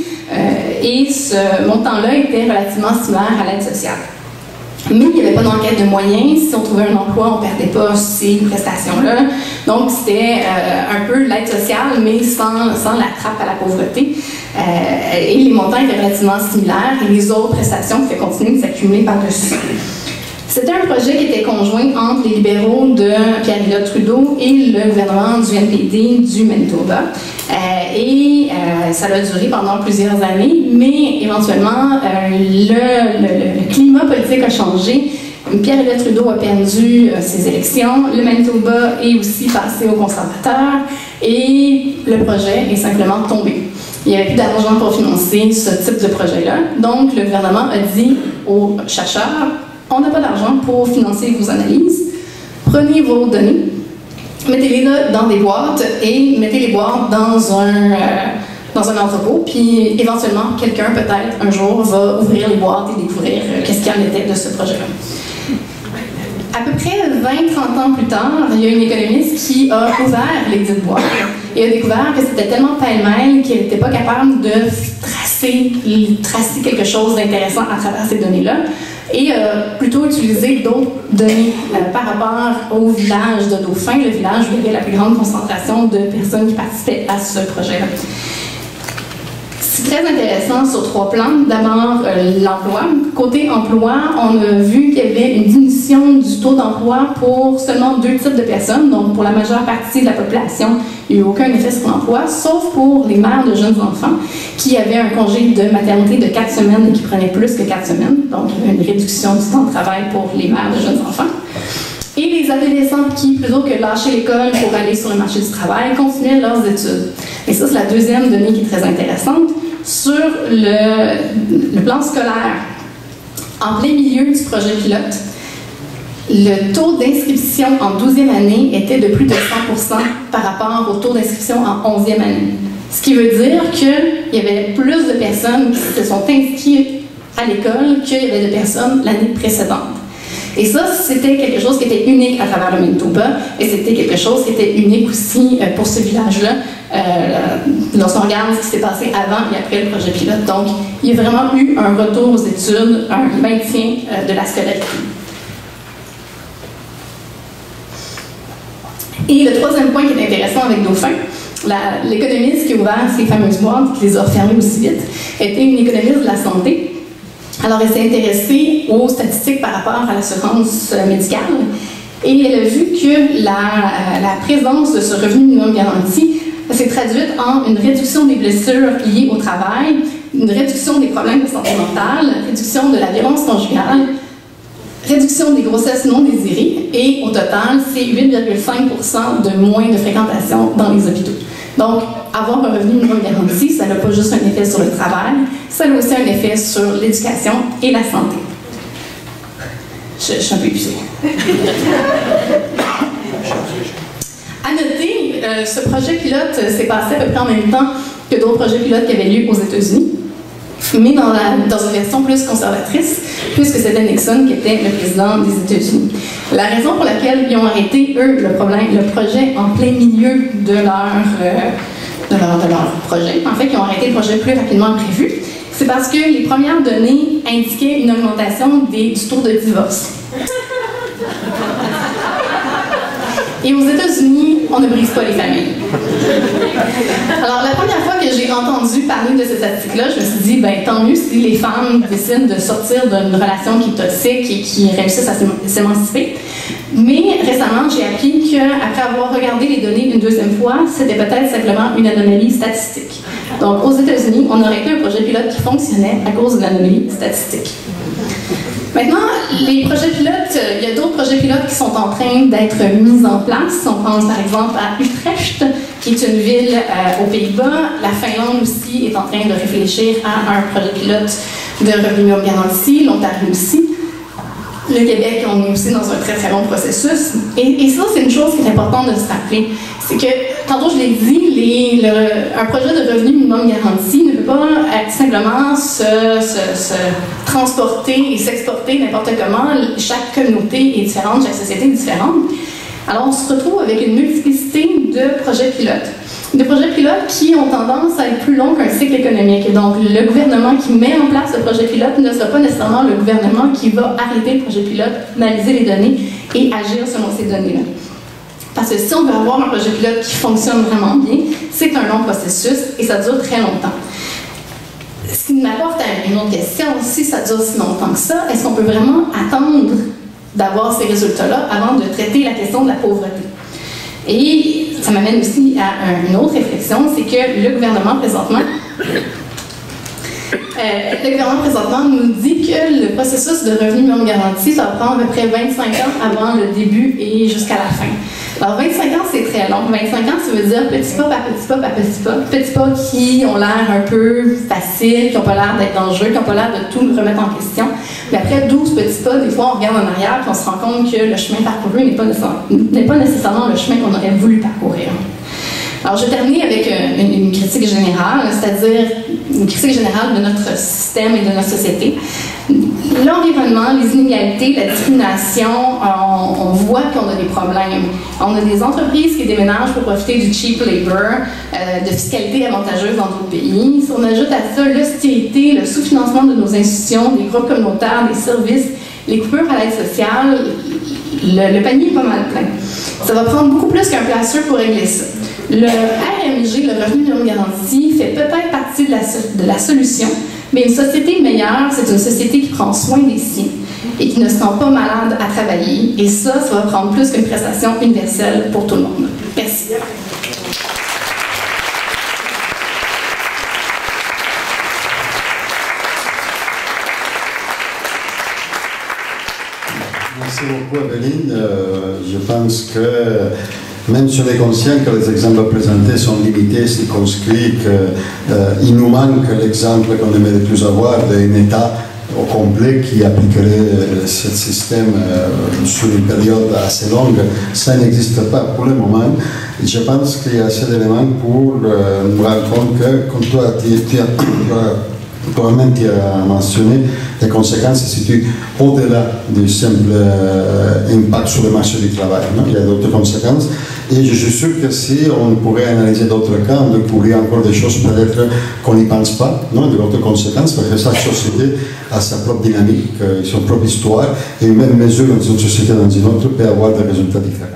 Et ce montant-là était relativement similaire à l'aide sociale. Mais il n'y avait pas d'enquête de moyens. Si on trouvait un emploi, on ne perdait pas ces prestations-là. Donc, c'était un peu l'aide sociale, mais sans la trappe à la pauvreté. Et les montants étaient relativement similaires et les autres prestations pouvaient continuer de s'accumuler par-dessus. C'était un projet qui était conjoint entre les libéraux de Pierre-Éliott Trudeau et le gouvernement du NPD du Manitoba. Ça a duré pendant plusieurs années, mais éventuellement, le climat politique a changé. Pierre-Éliott Trudeau a perdu ses élections, le Manitoba est aussi passé aux conservateurs et le projet est simplement tombé. Il n'y avait plus d'argent pour financer ce type de projet-là. Donc, le gouvernement a dit aux chercheurs, on n'a pas d'argent pour financer vos analyses. Prenez vos données, mettez-les dans des boîtes et mettez les boîtes dans un entrepôt. Puis éventuellement, quelqu'un peut-être un jour va ouvrir les boîtes et découvrir qu'est-ce qu'il y en était de ce projet-là. À peu près 20-30 ans plus tard, il y a une économiste qui a ouvert les dites boîtes et a découvert que c'était tellement pêle-mêle qu'elle n'était pas capable de tracer quelque chose d'intéressant à travers ces données-là et plutôt utiliser d'autres données par rapport au village de Dauphin, le village où il y avait la plus grande concentration de personnes qui participaient à ce projet-là. C'est très intéressant sur 3 plans. D'abord, l'emploi. Côté emploi, on a vu qu'il y avait une diminution du taux d'emploi pour seulement 2 types de personnes. Donc, pour la majeure partie de la population, il n'y a eu aucun effet sur l'emploi, sauf pour les mères de jeunes enfants qui avaient un congé de maternité de 4 semaines et qui prenaient plus que 4 semaines. Donc, il y avait une réduction du temps de travail pour les mères de jeunes enfants. Et les adolescents qui, plutôt que lâcher l'école pour aller sur le marché du travail, continuaient leurs études. Et ça, c'est la deuxième donnée qui est très intéressante. Sur le plan scolaire, en plein milieu du projet pilote, le taux d'inscription en 12e année était de plus de 100% par rapport au taux d'inscription en 11e année. Ce qui veut dire qu'il y avait plus de personnes qui se sont inscrites à l'école qu'il y avait de personnes l'année précédente. Et ça, c'était quelque chose qui était unique à travers le Manitoba et c'était quelque chose qui était unique aussi pour ce village-là lorsqu'on regarde ce qui s'est passé avant et après le projet pilote. Donc, il y a vraiment eu un retour aux études, un maintien de la scolarité. Et le troisième point qui est intéressant avec Dauphin, l'économiste qui a ouvert ces fameuses boîtes, qui les a refermées aussi vite, était une économiste de la santé. Alors, elle s'est intéressée aux statistiques par rapport à l'assurance médicale et elle a vu que la présence de ce revenu minimum garanti s'est traduite en une réduction des blessures liées au travail, une réduction des problèmes de santé mentale, réduction de la violence conjugale, réduction des grossesses non désirées et au total, c'est 8,5% de moins de fréquentation dans les hôpitaux. Donc, avoir un revenu minimum garanti, ça n'a pas juste un effet sur le travail, ça a aussi un effet sur l'éducation et la santé. Je suis un peu épuisée. À noter, ce projet pilote s'est passé à peu près en même temps que d'autres projets pilotes qui avaient lieu aux États-Unis, mais dans une version plus conservatrice, puisque c'était Nixon qui était le président des États-Unis. La raison pour laquelle ils ont arrêté, eux, le projet en plein milieu de leur projet, en fait, ils ont arrêté le projet plus rapidement que prévu, c'est parce que les premières données indiquaient une augmentation du taux de divorce. Et aux États-Unis, on ne brise pas les familles. Alors, la première fois que j'ai entendu parler de cet article-là, je me suis dit, ben tant mieux si les femmes décident de sortir d'une relation qui est toxique et qui réussissent à s'émanciper. Mais récemment, j'ai appris qu'après avoir regardé les données une deuxième fois, c'était peut-être simplement une anomalie statistique. Donc, aux États-Unis, on aurait eu un projet pilote qui fonctionnait à cause de l'anomalie statistique. Maintenant, les projets pilotes, il y a d'autres projets pilotes qui sont en train d'être mis en place. On pense par exemple à Utrecht, qui est une ville aux Pays-Bas. La Finlande aussi est en train de réfléchir à un projet pilote de revenu minimum garanti, l'Ontario aussi. Le Québec, on est aussi dans un très très long processus. Et ça, c'est une chose qui est importante de se rappeler. C'est que tantôt je l'ai dit, un projet de revenu minimum garanti ne peut pas simplement se transporter et s'exporter n'importe comment. Chaque communauté est différente, chaque société est différente. Alors on se retrouve avec une multiplicité de projets pilotes. Des projets pilotes qui ont tendance à être plus longs qu'un cycle économique. Et donc, le gouvernement qui met en place le projet pilote ne sera pas nécessairement le gouvernement qui va arrêter le projet pilote, analyser les données et agir selon ces données-là. Parce que si on veut avoir un projet pilote qui fonctionne vraiment bien, c'est un long processus et ça dure très longtemps. Ce qui m'apporte à une autre question, si ça dure si longtemps que ça, est-ce qu'on peut vraiment attendre d'avoir ces résultats-là avant de traiter la question de la pauvreté? Et ça m'amène aussi à une autre réflexion, c'est que le gouvernement présentement nous dit que le processus de revenu minimum garanti, ça va prendre à peu près 25 ans avant le début et jusqu'à la fin. Alors 25 ans, c'est très long. 25 ans, ça veut dire petit pas par petit pas par petit pas. Petits pas qui ont l'air un peu faciles, qui n'ont pas l'air d'être dangereux, qui n'ont pas l'air de tout remettre en question. Mais après 12 petits pas, des fois, on regarde en arrière et on se rend compte que le chemin parcouru n'est pas nécessairement le chemin qu'on aurait voulu parcourir. Alors, je vais terminer avec une critique générale, c'est-à-dire une critique générale de notre système et de notre société. L'environnement, les inégalités, la discrimination, on voit qu'on a des problèmes. On a des entreprises qui déménagent pour profiter du cheap labor, de fiscalité avantageuse dans d'autres pays. Si on ajoute à ça l'hostilité, le sous-financement de nos institutions, des groupes communautaires, des services, les coupures à l'aide sociale, le panier est pas mal plein. Ça va prendre beaucoup plus qu'un plan sûr pour régler ça. Le RMG, le revenu minimum garanti, fait peut-être partie de la solution, mais une société meilleure, c'est une société qui prend soin des siens et qui ne se sent pas malade à travailler. Et ça va prendre plus qu'une prestation universelle pour tout le monde. Merci. Merci beaucoup, Evelyne. Je pense que même si on est conscient que les exemples présentés sont limités, circonscrits, qu'il nous manque l'exemple qu'on aimerait plus avoir d'un État au complet qui appliquerait ce système sur une période assez longue, ça n'existe pas pour le moment. Je pense qu'il y a assez d'éléments pour nous rendre compte que, comme toi, toi-même tu as mentionné, les conséquences se situent au-delà du simple impact sur le marché du travail. Non? Il y a d'autres conséquences. Et je suis sûr que si on pourrait analyser d'autres cas, on découvrirait encore des choses peut-être qu'on n'y pense pas, non? D'autres conséquences, parce que chaque société a sa propre dynamique, son propre histoire, et une même mesure dans une société dans une autre peut avoir des résultats différents.